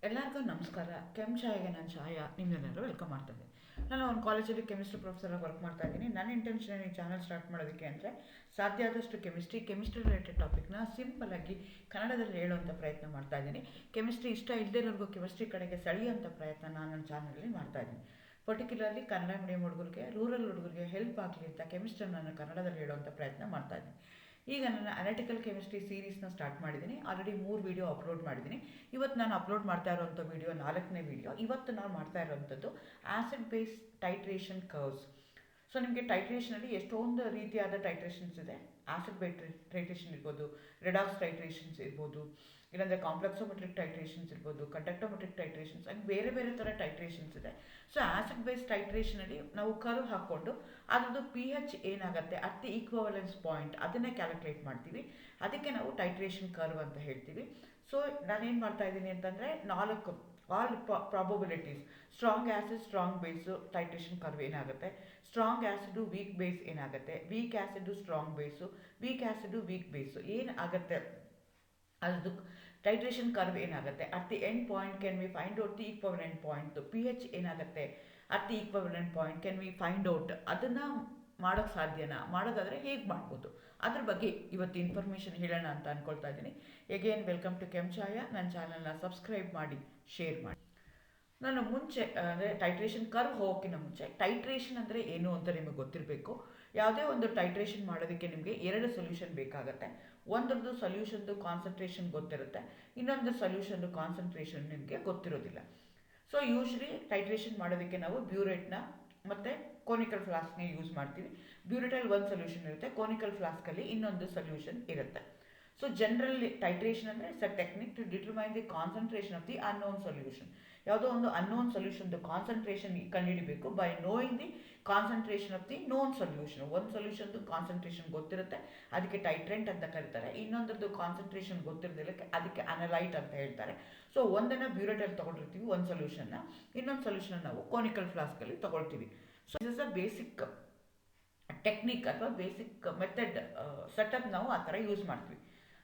ಎಲ್ಲರಿಗೂ ನಮಸ್ಕಾರ. ಚಾಯ್ಗೆ ನಾನು ಛಾಯಾ ನಿಮ್ಮೆಲ್ಲರೂ ವೆಲ್ಕಮ್ ಮಾಡ್ತಾ ಇದ್ದೀನಿ. ನಾನು ಒಂದು ಕಾಲೇಜಲ್ಲಿ ಕೆಮಿಸ್ಟ್ರಿ ಪ್ರೊಫೆಸರಾಗಿ ವರ್ಕ್ ಮಾಡ್ತಾ ಇದ್ದೀನಿ. ನನ್ನ ಇಂಟೆನ್ಷನ್ ಈ ಚಾನಲ್ ಸ್ಟಾರ್ಟ್ ಮಾಡೋದಕ್ಕೆ ಅಂದರೆ ಸಾಧ್ಯ ಆದಷ್ಟು ಕೆಮಿಸ್ಟ್ರಿ ರಿಲೇಟೆಡ್ ಟಾಪಿಕ್ನ ಸಿಂಪಲಾಗಿ ಕನ್ನಡದಲ್ಲಿ ಹೇಳುವಂಥ ಪ್ರಯತ್ನ ಮಾಡ್ತಾ ಇದ್ದೀನಿ. ಕೆಮಿಸ್ಟ್ರಿ ಇಷ್ಟ ಇಲ್ಲದಿರೋರ್ಗೂ ಕೆಮಿಸ್ಟ್ರಿ ಕಡೆಗೆ ಸೆಳೆಯುವಂಥ ಪ್ರಯತ್ನ ನಾನು ನನ್ನ ಚಾನಲಲ್ಲಿ ಮಾಡ್ತಾ ಇದ್ದೀನಿ. ಪರ್ಟಿಕ್ಯುಲರ್ಲಿ ಕನ್ನಡ ಮೀಡಿಯಂ ಹುಡುಗರಿಗೆ, ರೂರಲ್ ಹುಡುಗರಿಗೆ ಹೆಲ್ಪ್ ಆಗಲಿ ಅಂತ ಕೆಮಿಸ್ಟ್ರಿ ನಾನು ಕನ್ನಡದಲ್ಲಿ ಹೇಳುವಂಥ ಪ್ರಯತ್ನ ಮಾಡ್ತಾ ಇದ್ದೀನಿ. ಈಗ ನನ್ನ ಅನಾಲಿಟಿಕಲ್ ಕೆಮಿಸ್ಟ್ರಿ ಸೀರೀಸ್ನ ಸ್ಟಾರ್ಟ್ ಮಾಡಿದ್ದೀನಿ. ಆಲ್ರೆಡಿ 3 ವಿಡಿಯೋ ಅಪ್ಲೋಡ್ ಮಾಡಿದ್ದೀನಿ. ಇವತ್ತು ನಾನು ಅಪ್ಲೋಡ್ ಮಾಡ್ತಾ ಇರೋವಂಥ ವಿಡಿಯೋ 4ನೇ ವಿಡಿಯೋ. ಇವತ್ತು ನಾನು ಮಾಡ್ತಾ ಇರೋವಂಥದ್ದು acid base titration curves. So ನಿಮಗೆ ಟೈಟ್ರೇಷನಲ್ಲಿ ಎಷ್ಟೊಂದು ರೀತಿಯಾದ ಟೈಟ್ರೇಷನ್ಸ್ ಇದೆ. ಆ್ಯಸಿಡ್ ಬೇಸ್ ಟೈಟ್ರೇಷನ್ ಇರ್ಬೋದು, ರೆಡಾಕ್ಸ್ ಟೈಟ್ರೇಷನ್ಸ್ ಇರ್ಬೋದು, ಇಲ್ಲಾಂದರೆ ಕಾಂಪ್ಲೆಕ್ಸೋಮೆಟ್ರಿಕ್ ಟೈಟ್ರೇಷನ್ಸ್ ಇರ್ಬೋದು, ಕಂಡಕ್ಟೋಮೆಟ್ರಿಕ್ ಟೈಟ್ರೇಷನ್ಸ್, ಹಾಗೆ ಬೇರೆ ಬೇರೆ ಥರ ಟೈಟ್ರೇಷನ್ಸ್ ಇದೆ. ಸೊ ಆ್ಯಸಿಡ್ ಬೇಸ್ ಟೈಟ್ರೇಷನಲ್ಲಿ ನಾವು ಕರ್ವ್ ಹಾಕ್ಕೊಂಡು ಅದರದ್ದು pH ಏನಾಗುತ್ತೆ ಅಟ್ ದಿ ಈಕ್ವಲೆನ್ಸ್ ಪಾಯಿಂಟ್ ಅದನ್ನೇ ಕ್ಯಾಲ್ಕುಲೇಟ್ ಮಾಡ್ತೀವಿ. ಅದಕ್ಕೆ ನಾವು ಟೈಟ್ರೇಷನ್ ಕರ್ವ್ ಅಂತ ಹೇಳ್ತೀವಿ. ಸೊ ನಾನೇನು ಮಾಡ್ತಾ ಇದ್ದೀನಿ ಅಂತಂದರೆ 4 all probabilities, strong acid strong base titration curve ಏನಾಗುತ್ತೆ, ಸ್ಟ್ರಾಂಗ್ ಆ್ಯಸಿಡು ವೀಕ್ ಬೇಸ್ ಏನಾಗುತ್ತೆ, weak acid strong base, weak acid weak base ಏನಾಗುತ್ತೆ, ಅದು ಟೈಟ್ರೇಷನ್ ಕರ್ವ್ ಏನಾಗುತ್ತೆ, at the end point can we find out the equivalent point, pH ಏನಾಗುತ್ತೆ at the equivalent point can we find out. ಅದನ್ನು ಮಾಡೋಕ್ಕೆ ಸಾಧ್ಯನಾ, ಮಾಡೋದಾದರೆ ಹೇಗೆ ಮಾಡ್ಬೋದು, ಅದ್ರ ಬಗ್ಗೆ ಇವತ್ತು ಇನ್ಫಾರ್ಮೇಷನ್ ಹೇಳೋಣ ಅಂತ ಅಂದ್ಕೊಳ್ತಾ ಇದ್ದೀನಿ. Again welcome to Chaya. ನನ್ನ ಚಾನಲ್ನ ಸಬ್ಸ್ಕ್ರೈಬ್ ಮಾಡಿ, ಶೇರ್ ಮಾಡಿ. ನಾನು ಮುಂಚೆ ಅಂದರೆ ಟೈಟ್ರೇಷನ್ ಕರ್ವ್ ಹೋಗೋಕ್ಕಿಂತ ಮುಂಚೆ ಟೈಟ್ರೇಷನ್ ಅಂದರೆ ಏನು ಅಂತ ನಿಮಗೆ ಗೊತ್ತಿರಬೇಕು. ಯಾವುದೇ ಒಂದು ಟೈಟ್ರೇಷನ್ ಮಾಡೋದಕ್ಕೆ ನಿಮಗೆ 2 ಸೊಲ್ಯೂಷನ್ ಬೇಕಾಗುತ್ತೆ. ಒಂದೊಂದು ಸೊಲ್ಯೂಷನ್ದು ಕಾನ್ಸಂಟ್ರೇಷನ್ ಗೊತ್ತಿರುತ್ತೆ, ಇನ್ನೊಂದು ಸೊಲ್ಯೂಷನ್ದು ಕಾನ್ಸಂಟ್ರೇಷನ್ ನಿಮಗೆ ಗೊತ್ತಿರೋದಿಲ್ಲ. ಸೊ ಯೂಶ್ವಲಿ ಟೈಟ್ರೇಷನ್ ಮಾಡೋದಕ್ಕೆ ನಾವು ಬ್ಯೂರೇಟ್ನ ಮತ್ತು ಕೋನಿಕಲ್ ಫ್ಲಾಸ್ಕ್ನ ಯೂಸ್ ಮಾಡ್ತೀವಿ. ಬ್ಯೂರೇಟಲ್ಲಿ ಒಂದು ಸೊಲ್ಯೂಷನ್ ಇರುತ್ತೆ, ಕೋನಿಕಲ್ ಫ್ಲಾಸ್ಕಲ್ಲಿ ಇನ್ನೊಂದು ಸೊಲ್ಯೂಷನ್ ಇರುತ್ತೆ. ಸೊ ಜನರಲಿ ಟೈಟ್ರೇಷನ್ ಅಂದರೆ it's a technique to determine the concentration of the unknown solution. ಯಾವುದೋ ಒಂದು ಅನ್ನೋನ್ ಸೊಲ್ಯೂಷನ್ದು ಕಾನ್ಸಂಟ್ರೇಷನ್ ಕಂಡುಹಿಡಿಬೇಕು by knowing the concentration of the known solution. ಒಂದು ಸೊಲ್ಯೂಷನ್ದು ಕಾನ್ಸಂಟ್ರೇಷನ್ ಗೊತ್ತಿರುತ್ತೆ, ಅದಕ್ಕೆ ಟೈಟ್ರೆಂಟ್ ಅಂತ ಕರೀತಾರೆ. ಇನ್ನೊಂದರದ್ದು ಕಾನ್ಸಂಟ್ರೇಷನ್ ಗೊತ್ತಿರೋದಿಲ್ಲ, ಅದಕ್ಕೆ ಅನಲೈಟ್ ಅಂತ ಹೇಳ್ತಾರೆ. ಸೊ ಒಂದನ್ನು ಬ್ಯೂರೇಟಲ್ಲಿ ತೊಗೊಂಡಿರ್ತೀವಿ ಒಂದು ಸೊಲ್ಯೂಷನ್ನ, ಇನ್ನೊಂದು ಸೊಲ್ಯೂಷನ್ ನಾವು ಕೋನಿಕಲ್ ಫ್ಲಾಸ್ಕಲ್ಲಿ ತೊಗೊಳ್ತೀವಿ. So this is a basic technique ಅಥವಾ ಬೇಸಿಕ್ ಮೆಥಡ್ ಸೆಟಪ್ ನಾವು ಆ ಥರ ಯೂಸ್ ಮಾಡ್ತೀವಿ.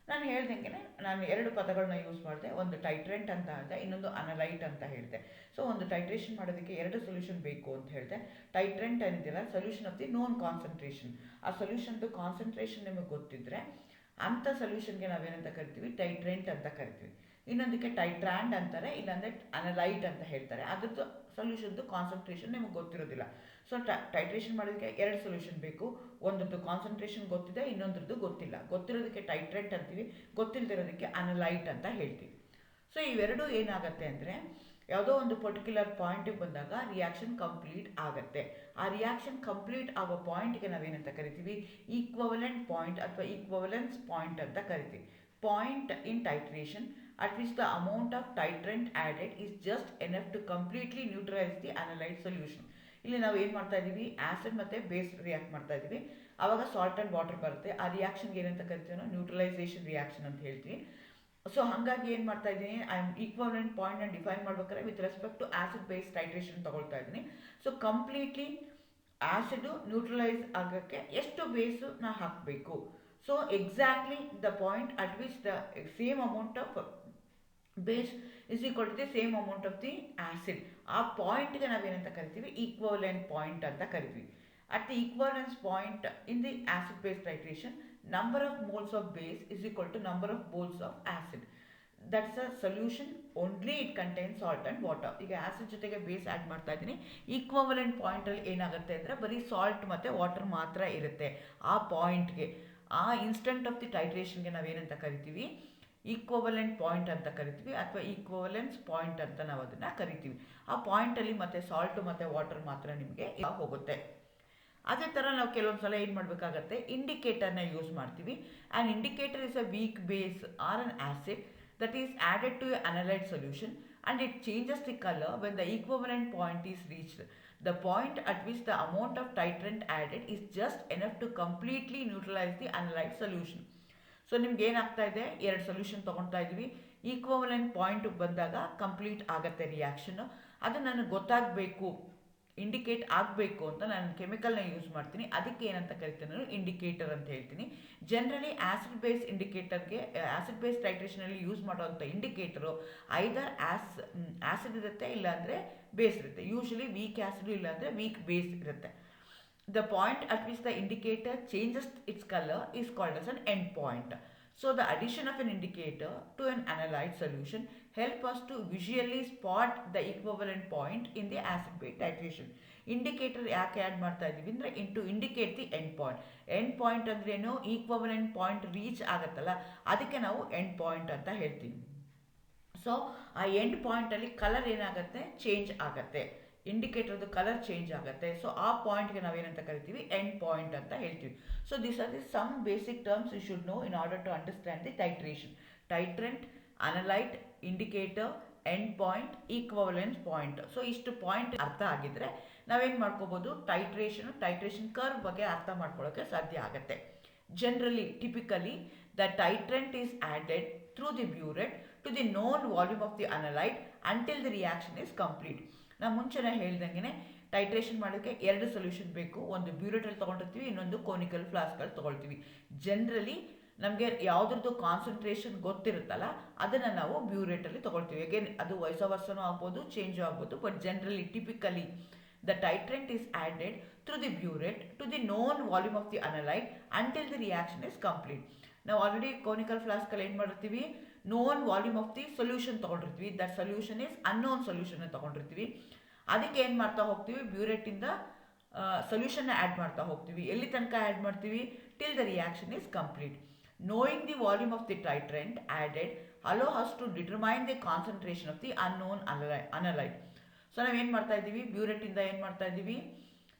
ನಾನು ಹೇಳ್ದಂಗೆ ನಾನು 2 ಪದಗಳನ್ನ ಯೂಸ್ ಮಾಡಿದೆ. ಒಂದು ಟೈಟ್ರೆಂಟ್ ಅಂತ ಹೇಳಿದೆ, ಇನ್ನೊಂದು ಅನಲೈಟ್ ಅಂತ ಹೇಳಿದೆ. ಸೊ ಒಂದು ಟೈಟ್ರೇಷನ್ ಮಾಡೋದಕ್ಕೆ 2 ಸೊಲ್ಯೂಷನ್ ಬೇಕು ಅಂತ ಹೇಳಿದೆ. ಟೈಟ್ರೆಂಟ್ ಏನಿದೆಯಲ್ಲ, solution of the known concentration. ಆ ಸೊಲ್ಯೂಷನ್ದು ಕಾನ್ಸಂಟ್ರೇಷನ್ ನಿಮಗೆ ಗೊತ್ತಿದ್ದರೆ ಅಂಥ ಸೊಲ್ಯೂಷನ್ಗೆ ನಾವೇನಂತ ಕರಿತೀವಿ, ಟೈಟ್ರೆಂಟ್ ಅಂತ ಕರಿತೀವಿ. ಇನ್ನೊಂದಕ್ಕೆ ಟೈಟ್ರ್ಯಾಂಡ್ ಅಂತಾರೆ, ಇಲ್ಲಾಂದರೆ ಅನಲೈಟ್ ಅಂತ ಹೇಳ್ತಾರೆ. ಅದ್ರದ್ದು ಸೊಲ್ಯೂಷನ್ದು ಕಾನ್ಸಂಟ್ರೇಷನ್ ನಿಮಗೆ ಗೊತ್ತಿರೋದಿಲ್ಲ. ಸೊ ಟೈಟ್ರೇಷನ್ ಮಾಡೋದಕ್ಕೆ 2 ಸೊಲ್ಯೂಷನ್ ಬೇಕು. ಒಂದರದ್ದು ಕಾನ್ಸಂಟ್ರೇಷನ್ ಗೊತ್ತಿದೆ, ಇನ್ನೊಂದ್ರದ್ದು ಗೊತ್ತಿಲ್ಲ. ಗೊತ್ತಿರೋದಕ್ಕೆ ಟೈಟ್ರೆಂಟ್ ಅಂತೀವಿ, ಗೊತ್ತಿಲ್ಲದಿರೋದಕ್ಕೆ ಅನಲೈಟ್ ಅಂತ ಹೇಳ್ತೀವಿ. ಸೊ ಇವೆರಡೂ ಏನಾಗುತ್ತೆ ಅಂದರೆ ಯಾವುದೋ ಒಂದು ಪರ್ಟಿಕ್ಯುಲರ್ ಪಾಯಿಂಟಿಗೆ ಬಂದಾಗ ರಿಯಾಕ್ಷನ್ ಕಂಪ್ಲೀಟ್ ಆಗುತ್ತೆ. ಆ ರಿಯಾಕ್ಷನ್ ಕಂಪ್ಲೀಟ್ ಆಗೋ ಪಾಯಿಂಟ್ಗೆ ನಾವೇನಂತ ಕರಿತೀವಿ, ಈಕ್ವಲೆಂಟ್ ಪಾಯಿಂಟ್ ಅಥವಾ ಈಕ್ವಲೆನ್ಸ್ ಪಾಯಿಂಟ್ ಅಂತ ಕರಿತೀವಿ. Point in titration at which the amount of titrant added is just enough to completely neutralize the analyte solution. ಇಲ್ಲಿ ನಾವು ಏನು ಮಾಡ್ತಾ ಇದ್ದೀವಿ, ಆ್ಯಸಿಡ್ ಮತ್ತು ಬೇಸ್ ರಿಯಾಕ್ಟ್ ಮಾಡ್ತಾ ಇದ್ದೀವಿ. ಆವಾಗ ಸಾಲ್ಟ್ ಆ್ಯಂಡ್ ವಾಟರ್ ಬರುತ್ತೆ. ಆ ರಿಯಾಕ್ಷನ್ಗೆ ಏನಂತ ಕರಿತೀವಿ ನಾವು, ನ್ಯೂಟ್ರಲೈಸೇಷನ್ ರಿಯಾಕ್ಷನ್ ಅಂತ ಹೇಳ್ತೀವಿ. ಸೊ ಹಾಗಾಗಿ ಏನು ಮಾಡ್ತಾ ಇದ್ದೀನಿ, ಐ ಆಮ್ ಈಕ್ವಲೆಂಟ್ ಪಾಯಿಂಟ್ನ ಡಿಫೈನ್ ಮಾಡ್ಬೇಕಾದ್ರೆ with respect to acid base titration ತೊಗೊಳ್ತಾ ಇದ್ದೀನಿ. ಸೊ ಕಂಪ್ಲೀಟ್ಲಿ ಆ್ಯಸಿಡು ನ್ಯೂಟ್ರಲೈಸ್ ಆಗೋಕ್ಕೆ ಎಷ್ಟು ಬೇಸು ನಾ ಹಾಕಬೇಕು. So exactly the point at which the same amount of base is equal to the same amount of the acid. ಆ ಪಾಯಿಂಟ್ಗೆ ನಾವೇನಂತ ಕರಿತೀವಿ, ಈಕ್ವಲೆಂಟ್ ಪಾಯಿಂಟ್ ಅಂತ ಕರಿತೀವಿ. At the equivalence point in the acid base titration, number of moles of base is equal to number of moles of acid. That's a solution only it contains salt and water. ಈಗ acid ಜೊತೆಗೆ base add ಮಾಡ್ತಾ ಇದ್ದೀನಿ. Equivalent ಪಾಯಿಂಟಲ್ಲಿ ಏನಾಗುತ್ತೆ ಅಂದರೆ ಬರೀ salt ಮತ್ತು water ಮಾತ್ರ ಇರುತ್ತೆ ಆ ಪಾಯಿಂಟ್ಗೆ. ಆ ಇನ್ಸ್ಟೆಂಟ್ ಆಫ್ ದಿ ಟೈಟ್ರೇಷನ್ಗೆ ನಾವೇನಂತ ಕರಿತೀವಿ, ಈಕ್ವಲೆಂಟ್ ಪಾಯಿಂಟ್ ಅಂತ ಕರಿತೀವಿ, ಅಥವಾ ಈಕ್ವಲೆನ್ಸ್ ಪಾಯಿಂಟ್ ಅಂತ ನಾವು ಅದನ್ನು ಕರಿತೀವಿ. ಆ ಪಾಯಿಂಟಲ್ಲಿ ಮತ್ತು ಸಾಲ್ಟು ಮತ್ತು ವಾಟರ್ ಮಾತ್ರ ನಿಮಗೆ ಹೋಗುತ್ತೆ. ಅದೇ ಥರ ನಾವು ಕೆಲವೊಂದು ಸಲ ಏನು ಮಾಡಬೇಕಾಗತ್ತೆ, ಇಂಡಿಕೇಟರ್ನ ಯೂಸ್ ಮಾಡ್ತೀವಿ. And indicator is a weak base or an acid that is added to analyte solution and it changes the colour when the equivalent point is reached. The point at which the amount of titrant added is just enough to completely neutralize the analyte solution. So ನಿಮ್ಗೆ ಏನಾಗ್ತಾ ಇದೆ, 2 solution ತೊಗೊಳ್ತಾ ಇದ್ದೀವಿ. Equivalent point ಬಂದಾಗ complete ಆಗುತ್ತೆ reaction. ಅದು ನನಗೆ ಗೊತ್ತಾಗಬೇಕು, ಇಂಡಿಕೇಟ್ ಆಗಬೇಕು ಅಂತ ನಾನು ಕೆಮಿಕಲ್ನ ಯೂಸ್ ಮಾಡ್ತೀನಿ. ಅದಕ್ಕೆ ಏನಂತ ಕರಿತೀನಿ ನಾನು ಇಂಡಿಕೇಟರ್ ಅಂತ ಹೇಳ್ತೀನಿ. ಜನರಲಿ ಆಸಿಡ್ ಬೇಸ್ ಇಂಡಿಕೇಟರ್ಗೆ ಆಸಿಡ್ ಬೇಸ್ ಟೈಟ್ರೇಷನಲ್ಲಿ ಯೂಸ್ ಮಾಡುವಂಥ ಇಂಡಿಕೇಟರು ಐದರ್ ಆಸಿಡ್ ಇರುತ್ತೆ, ಇಲ್ಲಾಂದರೆ ಬೇಸ್ ಇರುತ್ತೆ. ಯೂಶಲಿ ವೀಕ್ ಆಸಿಡ್ ಇಲ್ಲಾಂದರೆ ವೀಕ್ ಬೇಸ್ ಇರುತ್ತೆ. The point at which the indicator changes its color is called as an end point. So the addition of an indicator to an analyte solution help us to visually spot the equivalent point in the acid base titration. Indicator ಯಾಕೆ add ಮಾಡ್ತಾ ಇದ್ದೀವಿ ಅಂದರೆ to indicate the end point. End point ಅಂದ್ರೇನು, equivalent point reach ಆಗುತ್ತಲ್ಲ, ಅದಕ್ಕೆ ನಾವು end point ಅಂತ ಹೇಳ್ತೀವಿ. ಸೊ ಆ ಎಂಡ್ ಪಾಯಿಂಟಲ್ಲಿ ಕಲರ್ ಏನಾಗುತ್ತೆ, ಚೇಂಜ್ ಆಗುತ್ತೆ, ಇಂಡಿಕೇಟರ್ದು ಕಲರ್ ಚೇಂಜ್ ಆಗುತ್ತೆ. ಸೊ ಆ ಪಾಯಿಂಟ್ಗೆ ನಾವೇನಂತ ಕರಿತೀವಿ, ಎಂಡ್ ಪಾಯಿಂಟ್ ಅಂತ ಹೇಳ್ತೀವಿ. So this are the some basic terms you should know in order to understand the titration. Titrant, analyte, indicator, end point, equivalence point. So ಇಷ್ಟು ಪಾಯಿಂಟ್ ಅರ್ಥ ಆಗಿದ್ರೆ ನಾವೇನು ಮಾಡ್ಕೋಬೋದು, ಟೈಟ್ರೇಷನ್ ಕರ್ವ್ ಬಗ್ಗೆ ಅರ್ಥ ಮಾಡ್ಕೊಳ್ಳೋಕ್ಕೆ ಸಾಧ್ಯ ಆಗುತ್ತೆ. Generally, typically the titrant is added through the burette to the known volume of the analyte until the reaction is complete. ನಾವು ಮುಂಚೆನೇ ಹೇಳ್ದಂಗೆ ಟೈಟ್ರೇಷನ್ ಮಾಡೋಕ್ಕೆ ಎರಡು ಸೊಲ್ಯೂಷನ್ ಬೇಕು. ಒಂದು ಬ್ಯೂರೆಟಲ್ಲಿ ತೊಗೊಂಡಿರ್ತೀವಿ, ಇನ್ನೊಂದು ಕೋನಿಕಲ್ ಫ್ಲಾಸ್ಕಲ್ಲಿ ತೊಗೊಳ್ತೀವಿ. ಜನರಲಿ ನಮಗೆ ಯಾವುದ್ರದ್ದು ಕಾನ್ಸಂಟ್ರೇಷನ್ ಗೊತ್ತಿರುತ್ತಲ್ಲ ಅದನ್ನು ನಾವು ಬ್ಯೂರೇಟಲ್ಲಿ ತೊಗೊಳ್ತೀವಿ. ಅಗೇನ್ ಅದು ವಯಸ್ಸವರ್ಸನೂ ಆಗ್ಬೋದು, ಚೇಂಜು ಆಗ್ಬೋದು, but generally typically the titrant is added through the burette to the known volume of the analyte until the reaction is complete. ನಾವು ಆಲ್ರೆಡಿ ಕೋನಿಕಲ್ ಫ್ಲಾಸ್ಕಲ್ಲಿ ಏನು ಮಾಡಿರ್ತೀವಿ, known volume of the solution ತೊಗೊಂಡಿರ್ತೀವಿ. That solution is unknown solution ತೊಗೊಂಡಿರ್ತೀವಿ. ಅದಕ್ಕೆ ಏನು ಮಾಡ್ತಾ ಹೋಗ್ತೀವಿ, ಬ್ಯೂರೆಟಿಂದ ಸೊಲ್ಯೂಷನ್ನ ಆ್ಯಡ್ ಮಾಡ್ತಾ ಹೋಗ್ತೀವಿ. ಎಲ್ಲಿ ತನಕ ಆ್ಯಡ್ ಮಾಡ್ತೀವಿ, till the reaction is complete. Knowing the volume of the titrant added allow us to determine the concentration of the unknown analyte. So ನಾವೇನು ಮಾಡ್ತಾ ಇದ್ದೀವಿ, ಬ್ಯೂರೆಟಿಂದ ಏನು ಮಾಡ್ತಾ ಇದ್ದೀವಿ,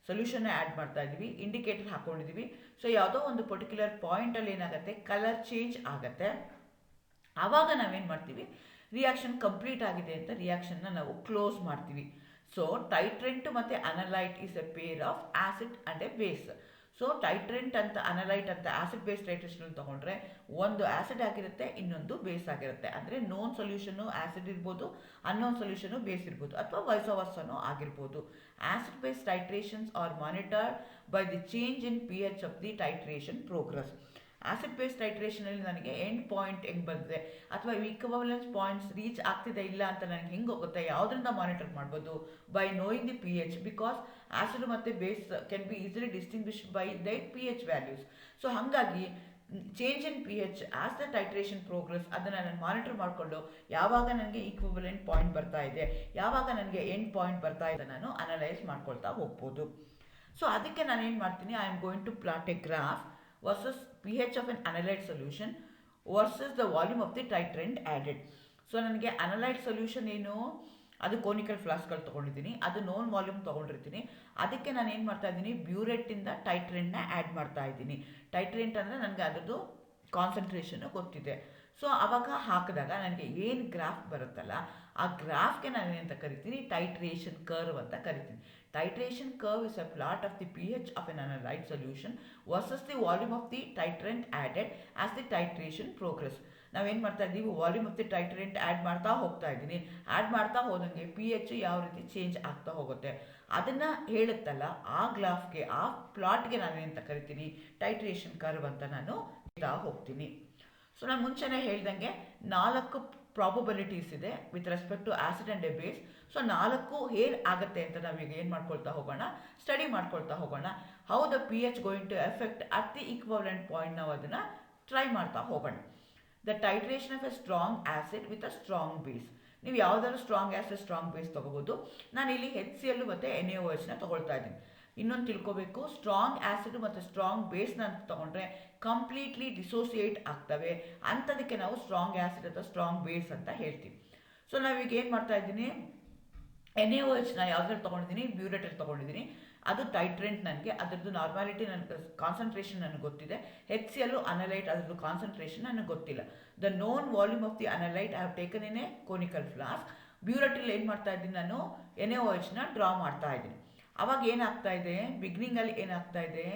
ಸೊಲ್ಯೂಷನ್ನ ಆ್ಯಡ್ ಮಾಡ್ತಾ ಇದ್ದೀವಿ, ಇಂಡಿಕೇಟರ್ ಹಾಕ್ಕೊಂಡಿದ್ದೀವಿ. ಸೊ ಯಾವುದೋ ಒಂದು ಪರ್ಟಿಕ್ಯುಲರ್ ಪಾಯಿಂಟಲ್ಲಿ ಏನಾಗುತ್ತೆ, ಕಲರ್ ಚೇಂಜ್ ಆಗುತ್ತೆ. ಆವಾಗ ನಾವೇನು ಮಾಡ್ತೀವಿ, ರಿಯಾಕ್ಷನ್ ಕಂಪ್ಲೀಟ್ ಆಗಿದೆ ಅಂತ ರಿಯಾಕ್ಷನ್ನ ನಾವು ಕ್ಲೋಸ್ ಮಾಡ್ತೀವಿ. ಸೊ ಟೈಟ್ರೆಂಟ್ ಮತ್ತು analyte is a pair of acid and a base. So titrant ಅಂತ ಅನಲೈಟ್ ಅಂತ ಆಸಿಡ್ ಬೇಸ್ ಟೈಟ್ರೇಷನ್ ತೊಗೊಂಡ್ರೆ ಒಂದು ಆಸಿಡ್ ಆಗಿರುತ್ತೆ, ಇನ್ನೊಂದು ಬೇಸ್ ಆಗಿರುತ್ತೆ. ಅಂದರೆ ನೋನ್ ಸೊಲ್ಯೂಷನು ಆಸಿಡ್ ಇರ್ಬೋದು, ಅನ್ನೋನ್ ಸೊಲ್ಯೂಷನು ಬೇಸ್ ಇರ್ಬೋದು, ಅಥವಾ ವಯಸ್ಸವರ್ಸನೂ ಆಗಿರ್ಬೋದು. Acid base titrations are monitored by the change in pH of the titration progress. Acid base ಟೈಟ್ರೇಷನಲ್ಲಿ ನನಗೆ ಎಂಡ್ ಪಾಯಿಂಟ್ ಹೆಂಗೆ ಬಂದಿದೆ ಅಥವಾ ಈಕ್ವಲೆನ್ಸ್ ಪಾಯಿಂಟ್ಸ್ ರೀಚ್ ಆಗ್ತಿದೆ ಇಲ್ಲ ಅಂತ ನನಗೆ ಹೆಂಗೆ ಹೋಗುತ್ತೆ, ಯಾವುದರಿಂದ ಮಾನಿಟರ್ ಮಾಡ್ಬೋದು, by knowing the pH. Because acid ಮತ್ತು base can be easily distinguished by they pH values. So ಹಾಗಾಗಿ change in pH as the titration progress ಅದನ್ನು ನಾನು ಮಾನಿಟರ್ ಮಾಡಿಕೊಂಡು ಯಾವಾಗ ನನಗೆ ಈಕ್ವಲೆಂಟ್ ಪಾಯಿಂಟ್ ಬರ್ತಾ ಇದೆ, ಯಾವಾಗ ನನಗೆ ಎಂಡ್ ಪಾಯಿಂಟ್ ಬರ್ತಾ ಇದೆ, ನಾನು ಅನಲೈಸ್ ಮಾಡ್ಕೊಳ್ತಾ ಹೋಗ್ಬೋದು. ಸೊ ಅದಕ್ಕೆ ನಾನು ಏನು ಮಾಡ್ತೀನಿ, I am going to plot a graph versus pH of an analyte solution versus the volume of the titrant added. So ನನಗೆ ಅನಲೈಟ್ ಸೊಲ್ಯೂಷನ್ ಏನು, ಅದು ಕೋನಿಕಲ್ ಫ್ಲಾಸ್ಕಲ್ಲಿ ತೊಗೊಂಡಿದ್ದೀನಿ, ಅದು ನೋನ್ ವಾಲ್ಯೂಮ್ ತೊಗೊಂಡಿರ್ತೀನಿ. ಅದಕ್ಕೆ ನಾನು ಏನು ಮಾಡ್ತಾ ಇದ್ದೀನಿ, ಬ್ಯೂರೆಟ್ಟಿಂದ ಟೈಟ್ರೆಂಟ್ನ ಆ್ಯಡ್ ಮಾಡ್ತಾ ಇದ್ದೀನಿ. ಟೈಟ್ರೆಂಟ್ ಅಂದರೆ ನನಗೆ ಅದರದ್ದು ಕಾನ್ಸಂಟ್ರೇಷನು ಗೊತ್ತಿದೆ. ಸೊ ಆವಾಗ ಹಾಕಿದಾಗ ನನಗೆ ಏನು ಗ್ರಾಫ್ ಬರುತ್ತಲ್ಲ, ಆ ಗ್ರಾಫ್ಗೆ ನಾನು ಏನಂತ ಕರಿತೀನಿ, ಟೈಟ್ರೇಷನ್ ಕರ್ವ್ ಅಂತ ಕರಿತೀನಿ. Titration curve is a plot of the pH of an analyte solution versus the volume of the titrant added as the titration progress. ನಾವೇನು ಮಾಡ್ತಾ ಇದ್ದೀವಿ, volume of the titrant add ಮಾಡ್ತಾ ಹೋಗ್ತಾ ಇದ್ದೀನಿ. ಆ್ಯಡ್ ಮಾಡ್ತಾ ಹೋದಂಗೆ pH ಯಾವ ರೀತಿ ಚೇಂಜ್ ಆಗ್ತಾ ಹೋಗುತ್ತೆ ಅದನ್ನು ಹೇಳುತ್ತಲ್ಲ, ಆ ಗ್ರಾಫ್ಗೆ, ಆ ಪ್ಲಾಟ್ಗೆ ನಾವೇನಂತ ಕರಿತೀನಿ, ಟೈಟ್ರೇಷನ್ ಕರ್ವ್ ಅಂತ ನಾನು ಹೇಳ್ತಾ ಹೋಗ್ತೀನಿ. ಸೊ ನಾನು ಮುಂಚೆನೇ ಹೇಳ್ದಂಗೆ 4 ಪ್ರಾಬಬಿಲಿಟೀಸ್ ಇದೆ with respect to acid and a base. So 4 ಹೇಗೆ ಆಗುತ್ತೆ ಅಂತ ನಾವೀಗ ಏನು ಮಾಡ್ಕೊಳ್ತಾ ಹೋಗೋಣ, ಸ್ಟಡಿ ಮಾಡ್ಕೊಳ್ತಾ ಹೋಗೋಣ. How the pH going to effect at the equivalent point, ನಾವು ಅದನ್ನು ಟ್ರೈ ಮಾಡ್ತಾ ಹೋಗೋಣ. The titration of a strong acid with a strong base. ನೀವು ಯಾವುದಾದ್ರು ಸ್ಟ್ರಾಂಗ್ ಆಸಿಡ್ ಸ್ಟ್ರಾಂಗ್ ಬೇಸ್ ತೊಗೋಬೋದು. ನಾನು ಇಲ್ಲಿ HCl ಮತ್ತು NaOHನ ತೊಗೊಳ್ತಾ ಇದ್ದೀನಿ. ಇನ್ನೊಂದು ತಿಳ್ಕೊಬೇಕು, ಸ್ಟ್ರಾಂಗ್ ಆ್ಯಸಿಡ್ ಮತ್ತು ಸ್ಟ್ರಾಂಗ್ ಬೇಸ್ನ ತೊಗೊಂಡ್ರೆ ಕಂಪ್ಲೀಟ್ಲಿ ಡಿಸೋಸಿಯೇಟ್ ಆಗ್ತವೆ. ಅಂಥದಕ್ಕೆ ನಾವು ಸ್ಟ್ರಾಂಗ್ ಆ್ಯಸಿಡ್ ಅಥವಾ ಸ್ಟ್ರಾಂಗ್ ಬೇಸ್ ಅಂತ ಹೇಳ್ತೀವಿ. ಸೊ ನಾವೀಗ ಏನು ಮಾಡ್ತಾ ಇದ್ದೀನಿ, NaOHನ ಯಾವುದ್ರಲ್ಲಿ ತೊಗೊಂಡಿದ್ದೀನಿ, ಬ್ಯೂರೆಟಲ್ಲಿ ತೊಗೊಂಡಿದ್ದೀನಿ. ಅದು ಟೈಟ್ರೆಂಟ್, ನನಗೆ ಅದರದ್ದು ನಾರ್ಮಾಲಿಟಿ, ನನಗೆ ಕಾನ್ಸಂಟ್ರೇಷನ್ ನನಗೆ ಗೊತ್ತಿದೆ. HCl ಅನಲೈಟ್ ಅದರದ್ದು ಕಾನ್ಸಂಟ್ರೇಷನ್ ನನಗೆ ಗೊತ್ತಿಲ್ಲ. The known volume of the analyte I have taken in a conical flask. ಬ್ಯೂರೆಟಲ್ಲಿ ಏನು ಮಾಡ್ತಾ ಇದ್ದೀನಿ, ನಾನು NaOHನ ಡ್ರಾ ಮಾಡ್ತಾ ಇದ್ದೀನಿ. ಆವಾಗ ಏನಾಗ್ತಾ ಇದೆ, ಬಿಗ್ನಿಂಗಲ್ಲಿ ಏನಾಗ್ತಾ ಇದೆ,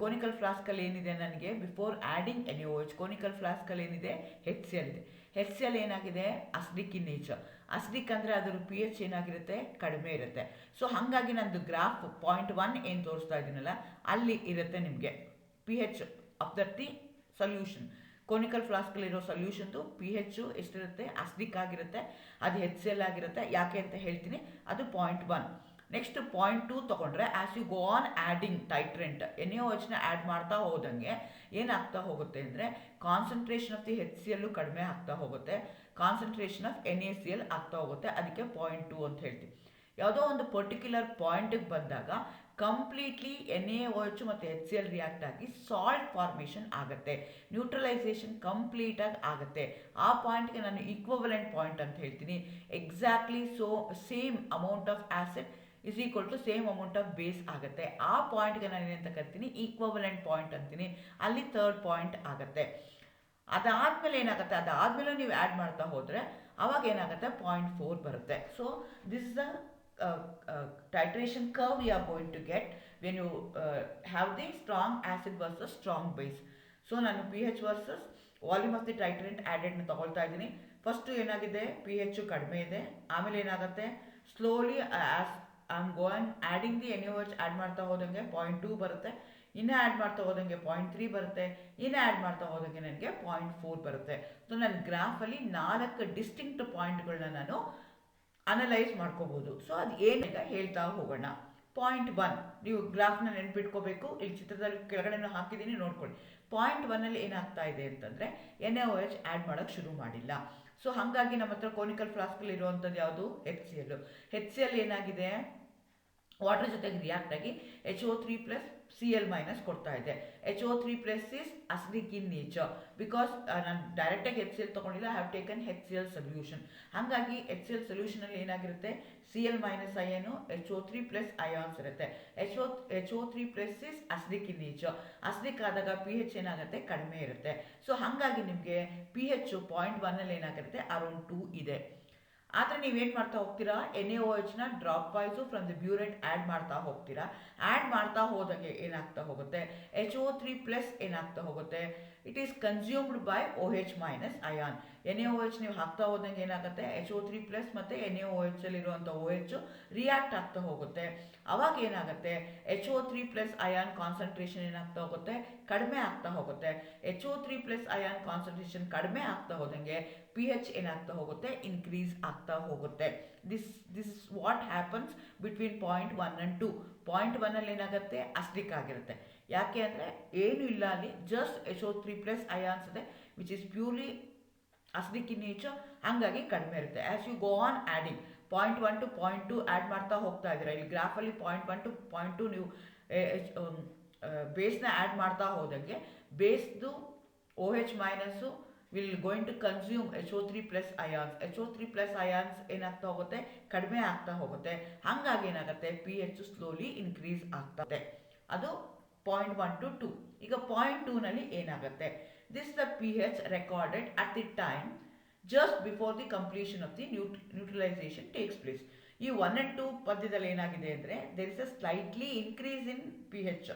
ಕೋನಿಕಲ್ ಫ್ಲಾಸ್ಕಲ್ಲಿ ಏನಿದೆ ನನಗೆ, ಬಿಫೋರ್ ಆ್ಯಡಿಂಗ್ NaOH ಕೋನಿಕಲ್ ಫ್ಲಾಸ್ಕಲ್ಲಿ ಏನಿದೆ, HCl ಇದೆ. ಎಚ್ ಸಿ ಎಲ್ ಏನಾಗಿದೆ ಅಸಿಡಿಕ್ ಇನ್ ನೇಚರ್. ಅಸಿಡಿಕ್ ಅಂದರೆ ಅದರ ಪಿ ಎಚ್ ಏನಾಗಿರುತ್ತೆ ಕಡಿಮೆ ಇರುತ್ತೆ. ಸೊ ಹಾಗಾಗಿ ನಂದು ಗ್ರಾಫ್ .1 ಏನು ತೋರಿಸ್ತಾ ಇದ್ದೀನಲ್ಲ ಅಲ್ಲಿ ಇರುತ್ತೆ ನಿಮಗೆ P H of the solution. Conical ಫ್ಲಾಸ್ಕಲ್ಲಿರೋ ಸೊಲ್ಯೂಷನ್ದು ಪಿ ಎಚ್ ಎಷ್ಟಿರುತ್ತೆ ಅಸಿಡಿಕ್ ಆಗಿರುತ್ತೆ, ಅದು ಎಚ್ ಸಿ ಎಲ್ ಆಗಿರುತ್ತೆ. ಯಾಕೆ ಅಂತ ಹೇಳ್ತೀನಿ, ಅದು .1. ನೆಕ್ಸ್ಟ್ .2 ತೊಗೊಂಡ್ರೆ as you go on adding titrant NaOHನ ಆ್ಯಡ್ ಮಾಡ್ತಾ ಹೋದಂಗೆ ಏನಾಗ್ತಾ ಹೋಗುತ್ತೆ ಅಂದರೆ concentration of the H C L ಕಡಿಮೆ ಆಗ್ತಾ ಹೋಗುತ್ತೆ, ಕಾನ್ಸಂಟ್ರೇಷನ್ ಆಫ್ NaCl ಆಗ್ತಾ ಹೋಗುತ್ತೆ. ಅದಕ್ಕೆ .2 ಅಂತ ಹೇಳ್ತೀವಿ. ಯಾವುದೋ ಒಂದು ಪರ್ಟಿಕ್ಯುಲರ್ ಪಾಯಿಂಟಿಗೆ ಬಂದಾಗ ಕಂಪ್ಲೀಟ್ಲಿ NaOH ಮತ್ತು HCl ರಿಯಾಕ್ಟ್ ಆಗಿ ಸಾಲ್ಟ್ ಫಾರ್ಮೇಷನ್ ಆಗುತ್ತೆ, ನ್ಯೂಟ್ರಲೈಸೇಷನ್ ಕಂಪ್ಲೀಟಾಗಿ ಆಗುತ್ತೆ. ಆ ಪಾಯಿಂಟ್ಗೆ ನಾನು ಈಕ್ವಲೆಂಟ್ ಪಾಯಿಂಟ್ ಅಂತ ಹೇಳ್ತೀನಿ. Exactly same amount of acid is equal to same amount of base ಆಗುತ್ತೆ. ಆ ಪಾಯಿಂಟ್ಗೆ ನಾನು ಏನಂತ ಕರಿತೀನಿ ಈಕ್ವಲೆಂಟ್ ಪಾಯಿಂಟ್ ಅಂತೀನಿ. ಅಲ್ಲಿ ಥರ್ಡ್ ಪಾಯಿಂಟ್ ಆಗುತ್ತೆ. ಅದಾದಮೇಲೆ ಏನಾಗುತ್ತೆ, ಅದಾದಮೇಲೆ ನೀವು ಆ್ಯಡ್ ಮಾಡ್ತಾ ಹೋದರೆ ಅವಾಗ ಏನಾಗುತ್ತೆ .4 ಬರುತ್ತೆ. So this is the titration curve we are going to get when you have the strong acid versus strong base. So ನಾನು P H versus volume of the titrant ಆ್ಯಡೆಡ್ನ ತಗೊಳ್ತಾ ಇದ್ದೀನಿ. ಫಸ್ಟು ಏನಾಗಿದೆ ಪಿ ಎಚ್ ಕಡಿಮೆ ಇದೆ, ಆಮೇಲೆ ಏನಾಗುತ್ತೆ slowly as I am going adding the NaOH add ಮಾಡ್ತಾ ಹೋದಂಗೆ .2 ಬರುತ್ತೆ, ಇನ್ನು ಆ್ಯಡ್ ಮಾಡ್ತಾ ಹೋದಂಗೆ .3 ಬರುತ್ತೆ, ಇನ್ನು ಆ್ಯಡ್ ಮಾಡ್ತಾ ಹೋದಂಗೆ ನನಗೆ .4 ಬರುತ್ತೆ. ಸೊ ನನ್ನ ಗ್ರಾಫಲ್ಲಿ 4 ಡಿಸ್ಟಿಂಕ್ಟ್ ಪಾಯಿಂಟ್ಗಳನ್ನ ನಾನು ಅನಲೈಸ್ ಮಾಡ್ಕೋಬೋದು. ಸೊ ಅದು ಏನೀಗ ಹೇಳ್ತಾ ಹೋಗೋಣ. .1 ನೀವು ಗ್ರಾಫ್ನ ನೆನ್ಪಿಟ್ಕೋಬೇಕು. ಇಲ್ಲಿ ಚಿತ್ರದಲ್ಲಿ ಕೆಳಗಡೆ ಹಾಕಿದ್ದೀನಿ ನೋಡ್ಕೊಳ್ಳಿ. .1 ಏನಾಗ್ತಾ ಇದೆ ಅಂತಂದರೆ NaOH ಆ್ಯಡ್ ಮಾಡೋಕ್ಕೆ ಶುರು ಮಾಡಿಲ್ಲ. ಸೊ ಹಾಗಾಗಿ ನಮ್ಮ ಹತ್ರ ಕೋನಿಕಲ್ ಫ್ಲಾಸ್ಕಲ್ಲಿ ಇರುವಂಥದ್ದು ಯಾವುದು HCl. HCl ಏನಾಗಿದೆ ವಾಟರ್ ಜೊತೆಗೆ ರಿಯಾಕ್ಟ್ ಆಗಿ HO3+ Cl- ಕೊಡ್ತಾ ಇದೆ. HO3+ is acidic in nature. Because ನಾನು ಡೈರೆಕ್ಟಾಗಿ HCl ತೊಗೊಂಡಿಲ್ಲ, I have taken HCl solution. ಹಾಗಾಗಿ HCl ಸೊಲ್ಯೂಷನಲ್ಲಿ ಏನಾಗಿರುತ್ತೆ Cl- ಅಯಾನು HO3+ ಅಯಾನ್ಸ್ ಇರುತ್ತೆ. HO3+ is acidic in nature. Acidic ಆದಾಗ ಪಿ ಎಚ್ ಏನಾಗುತ್ತೆ ಕಡಿಮೆ ಇರುತ್ತೆ. ಸೊ ಹಾಗಾಗಿ ನಿಮಗೆ ಪಿ ಎಚ್ .1 ಏನಾಗಿರುತ್ತೆ ಅರೌಂಡ್ 2 ಇದೆ. ಆದರೆ ನೀವೇನು ಮಾಡ್ತಾ ಹೋಗ್ತೀರಾ NaOHನ dropwise from the burette add ಮಾಡ್ತಾ ಹೋಗ್ತೀರಾ. ಆ್ಯಡ್ ಮಾಡ್ತಾ ಹೋದಂಗೆ ಏನಾಗ್ತಾ ಹೋಗುತ್ತೆ HO3+ ಏನಾಗ್ತಾ ಹೋಗುತ್ತೆ it is consumed by OH- ion. NaOH ನೀವು ಹಾಕ್ತಾ ಹೋದಂಗೆ ಏನಾಗುತ್ತೆ HO3+ ಮತ್ತು NaOHಲ್ಲಿರುವಂಥ OH ರಿಯಾಕ್ಟ್ ಆಗ್ತಾ ಹೋಗುತ್ತೆ. ಅವಾಗ ಏನಾಗುತ್ತೆ HO3+ ಅಯಾನ್ ಕಾನ್ಸಂಟ್ರೇಷನ್ ಏನಾಗ್ತಾ ಹೋಗುತ್ತೆ ಕಡಿಮೆ ಆಗ್ತಾ ಹೋಗುತ್ತೆ. HO3+ ಅಯಾನ್ ಕಾನ್ಸಂಟ್ರೇಷನ್ ಕಡಿಮೆ ಆಗ್ತಾ ಹೋದಂಗೆ ಪಿ ಎಚ್ ಏನಾಗ್ತಾ ಹೋಗುತ್ತೆ ಇನ್ಕ್ರೀಸ್ ಆಗ್ತಾ ಹೋಗುತ್ತೆ. This is what happens between .1 and 2. .1 ಏನಾಗುತ್ತೆ ಅಸಿಡಿಕ್ ಆಗಿರುತ್ತೆ. ಯಾಕೆ ಅಂದರೆ ಏನು ಇಲ್ಲ ಅಲ್ಲಿ, ಜಸ್ಟ್ HO3+ ಅಯಾನ್ಸ್ ಇದೆ which is purely acidic in nature. ಹಾಗಾಗಿ ಕಡಿಮೆ ಇರುತ್ತೆ. As you go on adding .1 to .2 add ಮಾಡ್ತಾ ಹೋಗ್ತಾ ಇದ್ದೀರಾ. ಇಲ್ಲಿ ಗ್ರಾಫಲ್ಲಿ .1 to .2 ನೀವು ಬೇಸ್ನ ಆ್ಯಡ್ ಮಾಡ್ತಾ ಹೋದಂಗೆ ಬೇಸ್ದು OH- will going to consume HO3+ ions. HO3+ ions ಏನಾಗ್ತಾ ಹೋಗುತ್ತೆ ಕಡಿಮೆ ಆಗ್ತಾ ಹೋಗುತ್ತೆ. ಹಾಗಾಗಿ ಏನಾಗುತ್ತೆ ಪಿ ಎಚ್ ಸ್ಲೋಲಿ ಇನ್ಕ್ರೀಸ್ ಆಗ್ತದೆ. ಅದು .1 to 2. ಈಗ .2 ಏನಾಗುತ್ತೆ this the p H recorded at the time just before the completion of the neutralisation takes place. ಈ 1 and 2 ಪದ್ಯದಲ್ಲಿ ಏನಾಗಿದೆ ಅಂದರೆ there is a slightly increase in p H.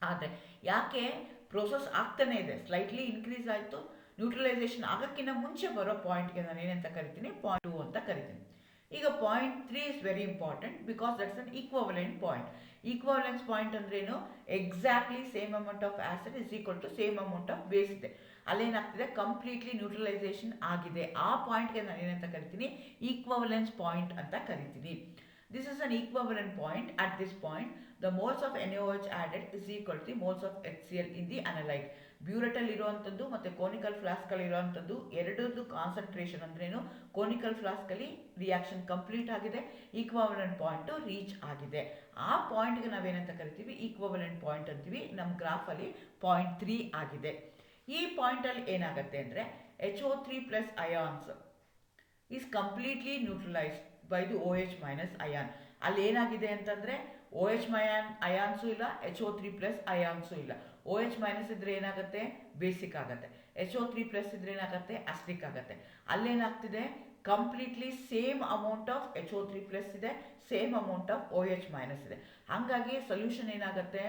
ಆದರೆ ಯಾಕೆ ಪ್ರೋಸೆಸ್ ಆಗ್ತಾನೆ ಇದೆ, ಸ್ಲೈಟ್ಲಿ ಇನ್ಕ್ರೀಸ್ ಆಯಿತು. ನ್ಯೂಟ್ರಲೈಸೇಷನ್ ಆಗೋಕ್ಕಿಂತ ಮುಂಚೆ ಬರೋ ಪಾಯಿಂಟ್ಗೆ ನಾನು ಏನಂತ ಕರಿತೀನಿ .2 ಅಂತ ಕರಿತೀನಿ. ಈಗ .3 is very important because that's an equivalent point. Equivalence point ಅಂದ್ರೇನು exactly same amount of acid is equal to same amount of base ಇದೆ. ಅಲ್ಲೇನಾಗ್ತಿದೆ ಕಂಪ್ಲೀಟ್ಲಿ ನ್ಯೂಟ್ರಲೈಸೇಷನ್ ಆಗಿದೆ. ಆ ಪಾಯಿಂಟ್ಗೆ ನಾನು ಏನಂತ ಕರಿತೀನಿ ಈಕ್ವಲೆನ್ಸ್ ಪಾಯಿಂಟ್ ಅಂತ ಕರಿತೀನಿ. This is an equivalent point. At this point, the moles of NaOH added is equal to the moles of HCl in the analyte. ಬ್ಯೂರೆಟಲ್ಲಿ ಇರುವಂಥದ್ದು ಮತ್ತು ಕೋನಿಕಲ್ ಫ್ಲಾಸ್ಕಲ್ಲಿ ಇರುವಂಥದ್ದು ಎರಡರದ್ದು ಕಾನ್ಸಂಟ್ರೇಷನ್ ಅಂದ್ರೇನು, ಕೋನಿಕಲ್ ಫ್ಲಾಸ್ಕಲ್ಲಿ ರಿಯಾಕ್ಷನ್ ಕಂಪ್ಲೀಟ್ ಆಗಿದೆ, ಈಕ್ವಲೆಂಟ್ ಪಾಯಿಂಟು ರೀಚ್ ಆಗಿದೆ. ಆ ಪಾಯಿಂಟ್ಗೆ ನಾವೇನಂತ ಕರಿತೀವಿ ಈಕ್ವಲೆಂಟ್ ಪಾಯಿಂಟ್ ಅಂತೀವಿ. ನಮ್ಮ ಗ್ರಾಫಲ್ಲಿ .3 ಆಗಿದೆ. ಈ ಪಾಯಿಂಟಲ್ಲಿ ಏನಾಗುತ್ತೆ ಅಂದರೆ HO3+ ions is completely neutralized by the OH- ion. ಅಲ್ಲಿ ಏನಾಗಿದೆ ಅಂತಂದರೆ OH- ಅಯಾನ್ಸು ಇಲ್ಲ, HO3+ ಅಯಾನ್ಸು ಇಲ್ಲ. OH- ಇದ್ರೆ ಏನಾಗುತ್ತೆ ಬೇಸಿಕ್ ಆಗುತ್ತೆ, HO3+ ಇದ್ರೆ ಏನಾಗುತ್ತೆ ಅಸಿಡಿಕ್ ಆಗುತ್ತೆ. ಅಲ್ಲೇನಾಗ್ತಿದೆ completely same amount of HO3+ ಇದೆ, ಸೇಮ್ ಅಮೌಂಟ್ ಆಫ್ OH- ಇದೆ. ಹಾಗಾಗಿ ಸೊಲ್ಯೂಷನ್ ಏನಾಗುತ್ತೆ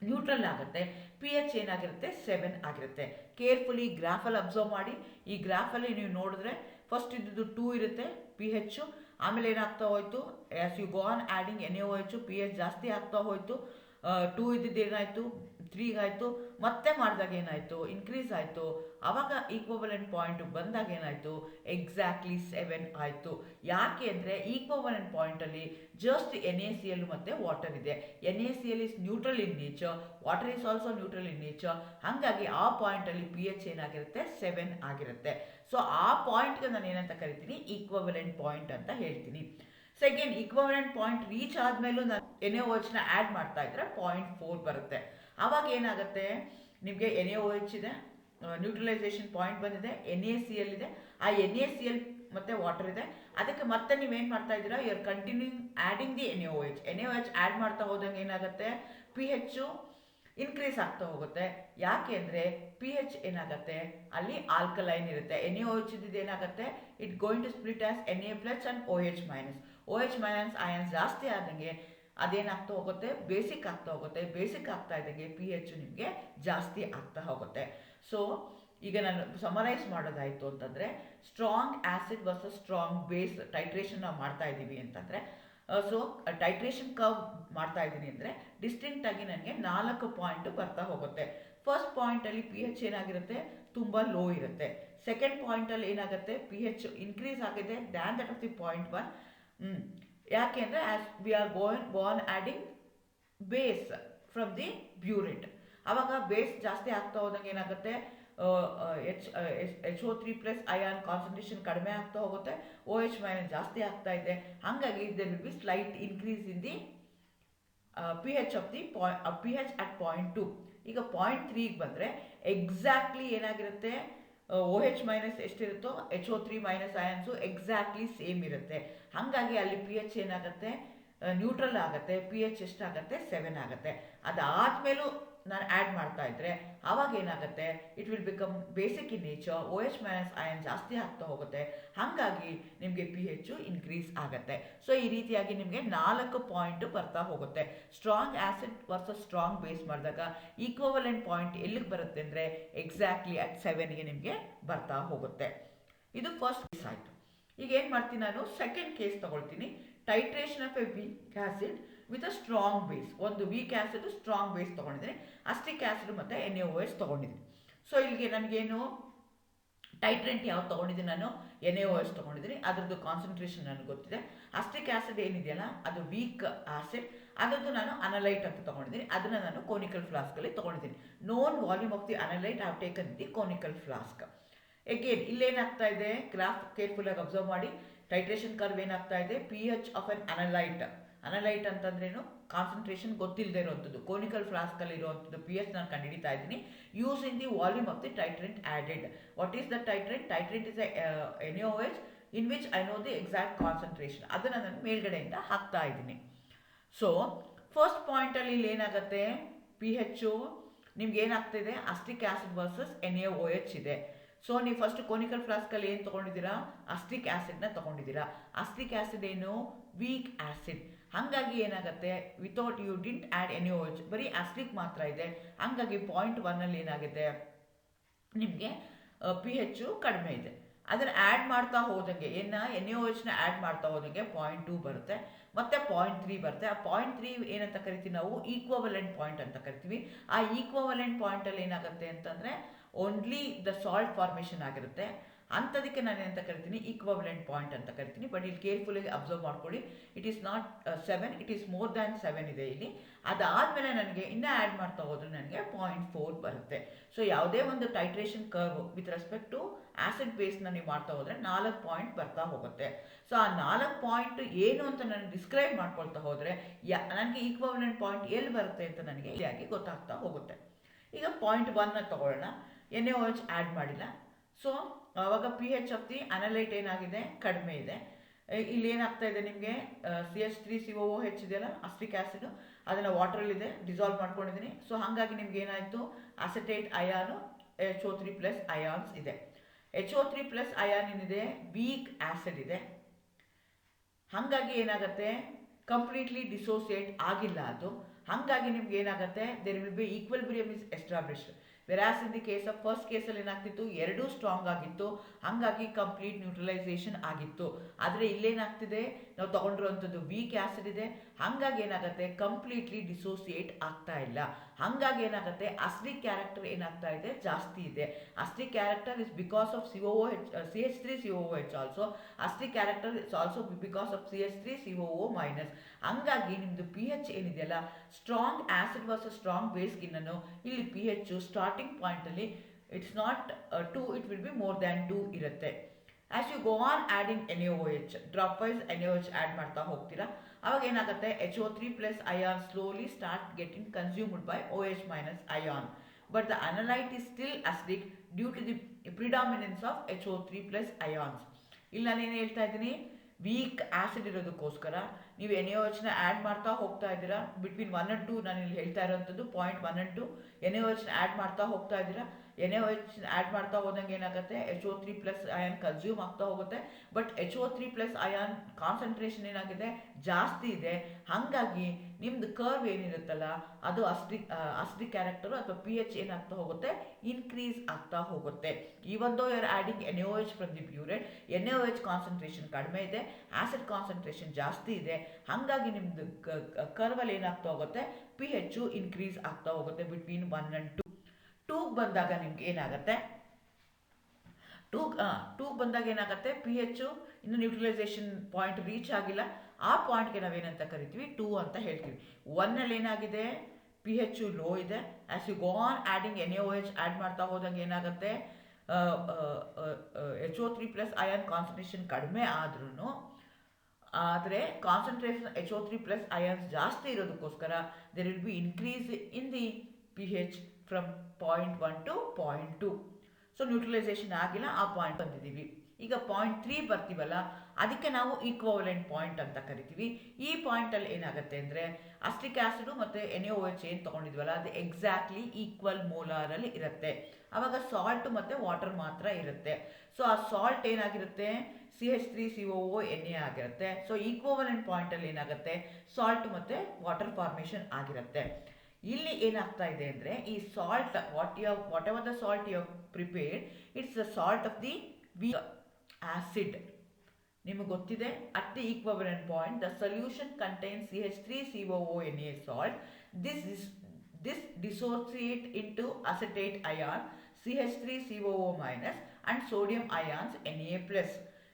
ನ್ಯೂಟ್ರಲ್ ಆಗುತ್ತೆ. ಪಿ ಎಚ್ ಏನಾಗಿರುತ್ತೆ 7 ಆಗಿರುತ್ತೆ. ಕೇರ್ಫುಲಿ ಗ್ರಾಫಲ್ಲಿ ಅಬ್ಸರ್ವ್ ಮಾಡಿ. ಈ ಗ್ರಾಫಲ್ಲಿ ನೀವು ನೋಡಿದ್ರೆ ಫಸ್ಟ್ ಇದ್ದು 2 ಇರುತ್ತೆ ಪಿ ಹೆಚ್, ಆಮೇಲೆ ಏನಾಗ್ತಾ ಹೋಯಿತು, as you go on adding NaOH p H ಜಾಸ್ತಿ ಆಗ್ತಾ ಹೋಯಿತು. 2 ಇದ್ದಿದ್ದು ಏನಾಯಿತು 3 ಆಯಿತು, ಮತ್ತೆ ಮಾಡಿದಾಗ ಏನಾಯಿತು ಇನ್ಕ್ರೀಸ್ ಆಯಿತು. ಆವಾಗ ಈಕ್ವಲೆಂಟ್ ಪಾಯಿಂಟ್ ಬಂದಾಗ ಏನಾಯಿತು ಎಕ್ಸಾಕ್ಟ್ಲಿ 7 ಆಯಿತು. ಯಾಕೆ ಅಂದರೆ ಈಕ್ವಲೆಂಟ್ ಪಾಯಿಂಟಲ್ಲಿ ಜಸ್ಟ್ NaCl ಮತ್ತು ವಾಟರ್ ಇದೆ. NaCl is neutral in nature, water is also neutral in nature. ಹಾಗಾಗಿ ಆ ಪಾಯಿಂಟಲ್ಲಿ ಪಿ ಎಚ್ ಏನಾಗಿರುತ್ತೆ 7 ಆಗಿರುತ್ತೆ. ಸೊ ಆ ಪಾಯಿಂಟ್ಗೆ ನಾನು ಏನಂತ ಕರಿತೀನಿ ಈಕ್ವಲೆಂಟ್ ಪಾಯಿಂಟ್ ಅಂತ ಹೇಳ್ತೀನಿ. ಸೆಕೆಂಡ್, ಈಕ್ವಲೆಂಟ್ ಪಾಯಿಂಟ್ ರೀಚ್ ಆದಮೇಲೂ ನಾನು NaOHನ ಆ್ಯಡ್ ಮಾಡ್ತಾ ಇದ್ರೆ 0.4 ಬರುತ್ತೆ. ಆವಾಗ ಏನಾಗುತ್ತೆ ನಿಮಗೆ NaOH ಇದೆ, ನ್ಯೂಟ್ರಲೈಸೇಷನ್ ಪಾಯಿಂಟ್ ಬಂದಿದೆ, NaCl ಇದೆ, ಆ NaCl ಮತ್ತು ವಾಟರ್ ಇದೆ. ಅದಕ್ಕೆ ಮತ್ತೆ ನೀವೇನು ಮಾಡ್ತಾ ಇದ್ದೀರಾ, you are continuing adding the NaOH add ಮಾಡ್ತಾ ಹೋದಂಗೆ ಏನಾಗುತ್ತೆ ಪಿ ಹೆಚ್ಚು ಇನ್ಕ್ರೀಸ್ ಆಗ್ತಾ ಹೋಗುತ್ತೆ. ಯಾಕೆ ಅಂದರೆ ಪಿ ಹೆಚ್ ಏನಾಗುತ್ತೆ ಅಲ್ಲಿ ಆಲ್ಕಲೈನ್ ಇರುತ್ತೆ. NaOH ಇದ್ದಿದ್ದು ಏನಾಗುತ್ತೆ it going to split as Na plus and OH minus ions ಜಾಸ್ತಿ ಆದಂಗೆ ಅದೇನಾಗ್ತಾ ಹೋಗುತ್ತೆ ಬೇಸಿಕ್ ಆಗ್ತಾ ಹೋಗುತ್ತೆ. ಬೇಸಿಕ್ ಆಗ್ತಾ ಇದ್ದಂಗೆ ಪಿ ಹೆಚ್ ನಿಮಗೆ ಜಾಸ್ತಿ ಆಗ್ತಾ ಹೋಗುತ್ತೆ. ಸೊ ಈಗ ನಾನು ಸಮರೈಸ್ ಮಾಡೋದಾಯಿತು ಅಂತಂದರೆ strong acid versus strong base titration ನಾವು ಮಾಡ್ತಾ ಇದ್ದೀವಿ ಅಂತಂದರೆ, ಸೊ ಟೈಟ್ರೇಷನ್ ಕರ್ವ್ ಮಾಡ್ತಾ ಇದ್ದೀನಿ ಅಂದರೆ ಡಿಸ್ಟಿಂಕ್ಟಾಗಿ ನನಗೆ 4 ಪಾಯಿಂಟ್ ಬರ್ತಾ ಹೋಗುತ್ತೆ. ಫಸ್ಟ್ ಪಾಯಿಂಟಲ್ಲಿ ಪಿ ಹೆಚ್ ಏನಾಗಿರುತ್ತೆ ತುಂಬ ಲೋ ಇರುತ್ತೆ. ಸೆಕೆಂಡ್ ಪಾಯಿಂಟಲ್ಲಿ ಏನಾಗುತ್ತೆ ಪಿ ಹೆಚ್ ಇನ್ಕ್ರೀಸ್ ಆಗಿದೆ than that of the point 1. ಯಾಕೆ ಅಂದರೆ as we are gone adding base from the burette. ಆವಾಗ ಬೇಸ್ ಜಾಸ್ತಿ ಆಗ್ತಾ ಹೋದಂಗೆ ಏನಾಗುತ್ತೆ HO3 ಪ್ಲಸ್ ಅಯಾನ್ ಕಾನ್ಸಂಟ್ರೇಷನ್ ಕಡಿಮೆ ಆಗ್ತಾ ಹೋಗುತ್ತೆ, OH ಮೈನಸ್ ಜಾಸ್ತಿ ಆಗ್ತಾ ಇದೆ. ಹಾಗಾಗಿ there will be slight increase in the P H of the P H at 0.2. ಈಗ 0.3ಗೆ ಬಂದರೆ ಎಕ್ಸಾಕ್ಟ್ಲಿ ಏನಾಗಿರುತ್ತೆ OH ಮೈನಸ್ ಎಷ್ಟಿರುತ್ತೋ HO3 minus ions exactly same ಇರುತ್ತೆ. ಹಾಗಾಗಿ ಅಲ್ಲಿ ಪಿ ಎಚ್ ಏನಾಗುತ್ತೆ ನ್ಯೂಟ್ರಲ್ ಆಗುತ್ತೆ, ಪಿ ಎಚ್ ಎಷ್ಟಾಗುತ್ತೆ 7 ಆಗುತ್ತೆ. ಅದಾದಮೇಲೂ ನಾನು ಆ್ಯಡ್ ಮಾಡ್ತಾ ಇದ್ದರೆ ಆವಾಗ ಏನಾಗುತ್ತೆ it will become basic in nature, OH minus ion ಜಾಸ್ತಿ ಆಗ್ತಾ ಹೋಗುತ್ತೆ. ಹಾಗಾಗಿ ನಿಮಗೆ ಪಿ ಹೆಚ್ಚು ಇನ್ಕ್ರೀಸ್ ಆಗುತ್ತೆ. ಸೊ ಈ ರೀತಿಯಾಗಿ ನಿಮಗೆ 4 ಪಾಯಿಂಟ್ ಬರ್ತಾ ಹೋಗುತ್ತೆ. Strong acid versus strong base ಮಾಡಿದಾಗ ಈಕ್ವಲೆಂಟ್ ಪಾಯಿಂಟ್ ಎಲ್ಲಿಗೆ ಬರುತ್ತೆ ಅಂದರೆ ಎಕ್ಸಾಕ್ಟ್ಲಿ ಅಟ್ 7ಗೆ ನಿಮಗೆ ಬರ್ತಾ ಹೋಗುತ್ತೆ. ಇದು ಫಸ್ಟ್ ಕೇಸ್ ಆಯಿತು. ಈಗ ಏನು ಮಾಡ್ತೀನಿ ನಾನು ಸೆಕೆಂಡ್ ಕೇಸ್ ತಗೊಳ್ತೀನಿ. Titration of a weak acid with a strong base. ಒಂದು ವೀಕ್ ಆ್ಯಸಿಡ್ ಸ್ಟ್ರಾಂಗ್ ಬೇಸ್ ತೊಗೊಂಡಿದ್ದೀನಿ, ಅಸ್ಟಿಕ್ ಆ್ಯಸಿಡ್ ಮತ್ತು NaOH ತೊಗೊಂಡಿದ್ದೀನಿ. ಸೊ ಇಲ್ಲಿಗೆ ನನಗೇನು ಟೈಟ್ರೆಂಟ್ ಯಾವ್ದು ತೊಗೊಂಡಿದ್ದೀನಿ ನಾನು NaOH ತೊಗೊಂಡಿದ್ದೀನಿ, ಅದರದ್ದು ಕಾನ್ಸಂಟ್ರೇಷನ್ ನನಗೆ ಗೊತ್ತಿದೆ. ಅಸ್ಟಿಕ್ ಆ್ಯಸಿಡ್ ಏನಿದೆಯಲ್ಲ ಅದು ವೀಕ್ ಆ್ಯಸಿಡ್, ಅದರದ್ದು ನಾನು ಅನಲೈಟ್ ಅಂತ ತೊಗೊಂಡಿದ್ದೀನಿ. ಅದನ್ನು ನಾನು ಕೋನಿಕಲ್ ಫ್ಲಾಸ್ಕಲ್ಲಿ ತೊಗೊಂಡಿದ್ದೀನಿ. Known volume of the analyte have taken the conical flask. Again ಇಲ್ಲೇನಾಗ್ತಾ ಇದೆ ಗ್ರಾಫ್ ಕೇರ್ಫುಲ್ಲಾಗಿ ಅಬ್ಸರ್ವ್ ಮಾಡಿ. ಟೈಟ್ರೇಷನ್ ಕರ್ವ್ ಏನಾಗ್ತಾ ಇದೆ P H of an analyte ಅಂತಂದ್ರೇನು ಕಾನ್ಸಂಟ್ರೇಷನ್ ಗೊತ್ತಿಲ್ಲದೆ ಇರುವಂಥದ್ದು. ಕೋನಿಕಲ್ ಫ್ಲಾಸ್ಕಲ್ಲಿ ಇರುವಂಥದ್ದು ಪಿ ಎಚ್ ನಾನು ಕಂಡುಹಿಡಿತಾ ಇದ್ದೀನಿ using the volume of the titrant added. What is the titrant? Titrant is NaOH in which I know the exact concentration. ಅದನ್ನು ನಾನು ಮೇಲ್ಗಡೆಯಿಂದ ಹಾಕ್ತಾ ಇದ್ದೀನಿ. ಸೊ ಫಸ್ಟ್ ಪಾಯಿಂಟಲ್ಲಿ ಇಲ್ಲಿ ಏನಾಗುತ್ತೆ ಪಿ ಹೆಚ್ಚು ನಿಮ್ಗೆ ಏನಾಗ್ತಿದೆ ಅಸ್ಟಿಕ್ ಆ್ಯಸಿಡ್ ವರ್ಸಸ್ NaOH ಇದೆ. ಸೊ ನೀವು ಫಸ್ಟ್ ಕೋನಿಕಲ್ ಫ್ಲಾಸ್ಕಲ್ಲಿ ಏನು ತೊಗೊಂಡಿದ್ದೀರಾ ಅಸ್ಟಿಕ್ ಆ್ಯಸಿಡ್ನ ತೊಗೊಂಡಿದ್ದೀರಾ. ಅಸ್ಟಿಕ್ ಆ್ಯಸಿಡ್ ಏನು ವೀಕ್ ಆ್ಯಸಿಡ್. ಹಾಗಾಗಿ ಏನಾಗುತ್ತೆ without you didn't add NaOH ಬರೀ ಅಸ್ಟಿಕ್ ಮಾತ್ರ ಇದೆ. ಹಾಗಾಗಿ 0.1 ಏನಾಗಿದೆ ನಿಮಗೆ ಪಿ ಹೆಚ್ಚು ಕಡಿಮೆ ಇದೆ. ಅದನ್ನು ಆ್ಯಡ್ ಮಾಡ್ತಾ ಹೋದಂಗೆ NaOHನ ಆ್ಯಡ್ ಮಾಡ್ತಾ ಹೋದಂಗೆ 0.2 ಬರುತ್ತೆ, ಮತ್ತೆ 0.3 ಬರುತ್ತೆ. ಆ 0.3 ಏನಂತ ಕರಿತೀವಿ ನಾವು ಈಕ್ವಲೆಂಟ್ ಪಾಯಿಂಟ್ ಅಂತ ಕರಿತೀವಿ. ಆ ಈಕ್ವಲೆಂಟ್ ಪಾಯಿಂಟಲ್ಲಿ ಏನಾಗುತ್ತೆ ಅಂತಂದರೆ ಓನ್ಲಿ ದ ಸಾಲ್ಟ್ ಫಾರ್ಮೇಷನ್ ಆಗಿರುತ್ತೆ. ಅಂಥದಕ್ಕೆ ನಾನು ಏನಂತ ಕರಿತೀನಿ ಈಕ್ವಲೆಂಟ್ ಪಾಯಿಂಟ್ ಅಂತ ಕರಿತೀನಿ. ಬಟ್ ಇಲ್ಲಿ ಕೇರ್ಫುಲ್ಲಾಗಿ ಅಬ್ಸರ್ವ್ ಮಾಡ್ಕೊಳ್ಳಿ, it is not 7, it is more than 7 ಇದೆ ಇಲ್ಲಿ. ಅದಾದಮೇಲೆ ನನಗೆ ಇನ್ನೂ ಆ್ಯಡ್ ಮಾಡ್ತಾ ಹೋದರೆ ನನಗೆ 0.4 ಬರುತ್ತೆ. ಸೊ ಯಾವುದೇ ಒಂದು titration curve with respect to acid ಬೇಸ್ನ ನೀವು ಮಾಡ್ತಾ ಹೋದರೆ 4 ಪಾಯಿಂಟ್ ಬರ್ತಾ ಹೋಗುತ್ತೆ. ಸೊ ಆ 4 ಪಾಯಿಂಟ್ ಏನು ಅಂತ ನಾನು ಡಿಸ್ಕ್ರೈಬ್ ಮಾಡ್ಕೊಳ್ತಾ ಹೋದರೆ ನನಗೆ ಈಕ್ವಲೆಂಟ್ ಪಾಯಿಂಟ್ ಎಲ್ಲಿ ಬರುತ್ತೆ ಅಂತ ನನಗೆ ಇಲ್ಲಿಯಾಗಿ ಗೊತ್ತಾಗ್ತಾ ಹೋಗುತ್ತೆ. ಈಗ 0.1 ತಗೊಳ್ಳೋಣ. NaOH ಆ್ಯಡ್ ಮಾಡಿಲ್ಲ. ಸೊ ಆವಾಗ ಪಿ ಹೆಚ್ ಆಫ್ ದಿ ಅನಲೈಟ್ ಏನಾಗಿದೆ ಕಡಿಮೆ ಇದೆ. ಇಲ್ಲಿ ಏನಾಗ್ತಾ ಇದೆ ನಿಮಗೆ CH3COOH ಇದೆಯಲ್ಲ ಅಸ್ಟಿಕ್ ಆ್ಯಸಿಡ್, ಅದನ್ನು ವಾಟ್ರಲ್ಲಿದೆ ಡಿಸಾಲ್ವ್ ಮಾಡ್ಕೊಂಡಿದ್ದೀನಿ. ಸೊ ಹಾಗಾಗಿ ನಿಮ್ಗೆ ಏನಾಯಿತು ಅಸೆಟೇಟ್ ಅಯಾನು HO3 ಪ್ಲಸ್ ಅಯಾನ್ಸ್ ಇದೆ. HO3 ಪ್ಲಸ್ ಅಯಾನ್ ಏನಿದೆ ವೀಕ್ ಆ್ಯಸಿಡ್ ಇದೆ. ಹಾಗಾಗಿ ಏನಾಗುತ್ತೆ ಕಂಪ್ಲೀಟ್ಲಿ ಡಿಸೋಸಿಯೇಟ್ ಆಗಿಲ್ಲ ಅದು. ಹಾಗಾಗಿ ನಿಮ್ಗೆ ಏನಾಗುತ್ತೆ there will be equilibrium is established. Whereas in the case of first ಕೇಸಲ್ಲಿ ಏನಾಗ್ತಿತ್ತು, ಎರಡೂ ಸ್ಟ್ರಾಂಗ್ ಆಗಿತ್ತು, ಹಾಗಾಗಿ ಕಂಪ್ಲೀಟ್ ನ್ಯೂಟ್ರಲೈಸೇಷನ್ ಆಗಿತ್ತು. ಆದರೆ ಇಲ್ಲೇನಾಗ್ತಿದೆ, ನಾವು ತಗೊಂಡಿರುವಂಥದ್ದು ವೀಕ್ ಆ್ಯಸಿಡ್ ಇದೆ, ಹಾಗಾಗಿ ಏನಾಗುತ್ತೆ, ಕಂಪ್ಲೀಟ್ಲಿ ಡಿಸೋಸಿಯೇಟ್ ಆಗ್ತಾ ಇಲ್ಲ. ಹಾಗಾಗಿ ಏನಾಗುತ್ತೆ, ಅಸಿಡಿಕ್ ಕ್ಯಾರೆಕ್ಟರ್ ಏನಾಗ್ತಾ ಇದೆ, ಜಾಸ್ತಿ ಇದೆ. Acidic character is because of CH3COOH also. Acidic character is also because of CH3COO minus. ಹಂಗಾಗಿ ನಿಮ್ಮದು pH ಏನಿದೆಯಲ್ಲ, ಸ್ಟ್ರಾಂಗ್ ಆ್ಯಸಿಡ್ ವರ್ಸಸ್ ಸ್ಟ್ರಾಂಗ್ ಬೇಸ್ಗಿನ್ನೂ ಇಲ್ಲಿ pH ಸ್ಟಾರ್ಟಿಂಗ್ ಪಾಯಿಂಟಲ್ಲಿ it's not 2, it will be more than 2 ಇರುತ್ತೆ. As you go on adding NaOH, dropwise NaOH add ಮಾಡ್ತಾ ಹೋಗ್ತೀರಾ, ಅವಾಗ ಏನಾಗುತ್ತೆ, HO3 plus ion slowly start getting consumed by OH minus ion. But the ಅನಲೈಟ್ is still acidic due to the predominance of HO3 plus ions. ಇಲ್ಲಿ ನಾನೇನು ಹೇಳ್ತಾ ಇದ್ದೀನಿ, weak acid ಇರೋದಕ್ಕೋಸ್ಕರ ನೀವು NaOHನ add ಮಾಡ್ತಾ ಹೋಗ್ತಾ ಇದ್ದೀರಾ. ಬಿಟ್ವೀನ್ 1 and 2 ನಾನು ಇಲ್ಲಿ ಹೇಳ್ತಾ ಇರೋವಂಥದ್ದು ಪಾಯಿಂಟ್ 1 and 2 NaOHನ ಆ್ಯಡ್ ಮಾಡ್ತಾ ಹೋಗ್ತಾ ಇದ್ದೀರಾ. NaOH ಆ್ಯಡ್ ಮಾಡ್ತಾ ಹೋದಂಗೆ ಏನಾಗುತ್ತೆ, HO3 ಪ್ಲಸ್ ಅಯಾನ್ ಕನ್ಸ್ಯೂಮ್ ಆಗ್ತಾ ಹೋಗುತ್ತೆ. But HO3 plus ion concentration ಏನಾಗಿದೆ, ಜಾಸ್ತಿ ಇದೆ. ಹಾಗಾಗಿ ನಿಮ್ದು ಕರ್ವ್ ಏನಿರುತ್ತಲ್ಲ, ಅದು ಅಸಿಡಿಕ್ ಕ್ಯಾರೆಕ್ಟರು ಅಥವಾ pH ಏನಾಗ್ತಾ ಹೋಗುತ್ತೆ, ಇನ್ಕ್ರೀಸ್ ಆಗ್ತಾ ಹೋಗುತ್ತೆ. Even though you are adding NaOH from the burette, NaOH concentration ಕಡಿಮೆ ಇದೆ, ಆಸಿಡ್ ಕಾನ್ಸಂಟ್ರೇಷನ್ ಜಾಸ್ತಿ ಇದೆ. ಹಾಗಾಗಿ ನಿಮ್ದು ಕರ್ವಲ್ಲಿ ಏನಾಗ್ತಾ ಹೋಗುತ್ತೆ, pH ಇನ್ಕ್ರೀಸ್ ಆಗ್ತಾ ಹೋಗುತ್ತೆ ಬಿಟ್ವೀನ್ 1 and 2. 2 ಬಂದಾಗ ನಿಮ್ಗೆ ಏನಾಗುತ್ತೆ, 2 ಬಂದಾಗ ಏನಾಗುತ್ತೆ, pH ಇನ್ನು ನ್ಯೂಟ್ರಲೈಸೇಷನ್ ಪಾಯಿಂಟ್ ರೀಚ್ ಆಗಿಲ್ಲ. ಆ ಪಾಯಿಂಟ್ಗೆ ನಾವೇನಂತ ಕರಿತೀವಿ, 2 ಅಂತ ಹೇಳ್ತೀವಿ. 1ನಲ್ಲಿ ಏನಾಗಿದೆ, pH ಲೋ ಇದೆ. As you go on adding NaOH add ಮಾಡ್ತಾ ಹೋದಂಗೆ ಏನಾಗುತ್ತೆ, HO3 ಪ್ಲಸ್ ಅಯಾನ್ ಕಾನ್ಸಂಟ್ರೇಷನ್ ಕಡಿಮೆ ಆದರೆ ಕಾನ್ಸಂಟ್ರೇಷನ್ HO3 ಪ್ಲಸ್ ಅಯಾನ್ಸ್ ಜಾಸ್ತಿ ಇರೋದಕ್ಕೋಸ್ಕರ there will be increase in the pH from 0.1 to 0.2. So neutralization ಆಗಿಲ್ಲ, ಆ ಪಾಯಿಂಟ್ ಬಂದಿದ್ದೀವಿ. ಈಗ 0.3 ಬರ್ತೀವಲ್ಲ, ಅದಕ್ಕೆ ನಾವು ಈಕ್ವಲೆಂಟ್ ಪಾಯಿಂಟ್ ಅಂತ ಕರಿತೀವಿ. ಈ ಪಾಯಿಂಟಲ್ಲಿ ಏನಾಗುತ್ತೆ ಅಂದರೆ, ಅಸಿಟಿಕ್ ಆ್ಯಸಿಡು ಮತ್ತು NaOH ಏನು ತೊಗೊಂಡಿದ್ವಲ್ಲ, ಅದು ಎಕ್ಸಾಕ್ಟ್ಲಿ ಈಕ್ವಲ್ ಮೋಲಾರಲ್ಲಿ ಇರುತ್ತೆ. ಆವಾಗ ಸಾಲ್ಟ್ ಮತ್ತು ವಾಟರ್ ಮಾತ್ರ ಇರುತ್ತೆ. ಸೊ ಆ ಸಾಲ್ಟ್ ಏನಾಗಿರುತ್ತೆ, CH3COO Na ಆಗಿರುತ್ತೆ. ಸೊ ಈಕ್ವಲೆಂಟ್ ಪಾಯಿಂಟಲ್ಲಿ ಏನಾಗುತ್ತೆ, ಸಾಲ್ಟ್ ಮತ್ತು ವಾಟರ್ ಫಾರ್ಮೇಷನ್ ಆಗಿರುತ್ತೆ. ಇಲ್ಲಿ ಏನಾಗ್ತಾ ಇದೆ ಅಂದರೆ, ಈ salt whatever the salt you have prepared, it's the salt of the weak acid. ನಿಮಗೆ ಗೊತ್ತಿದೆ, at the equivalent point the solution contains CH3COO Na salt. This dissociate into acetate ion CH3COO minus and sodium ions Na plus.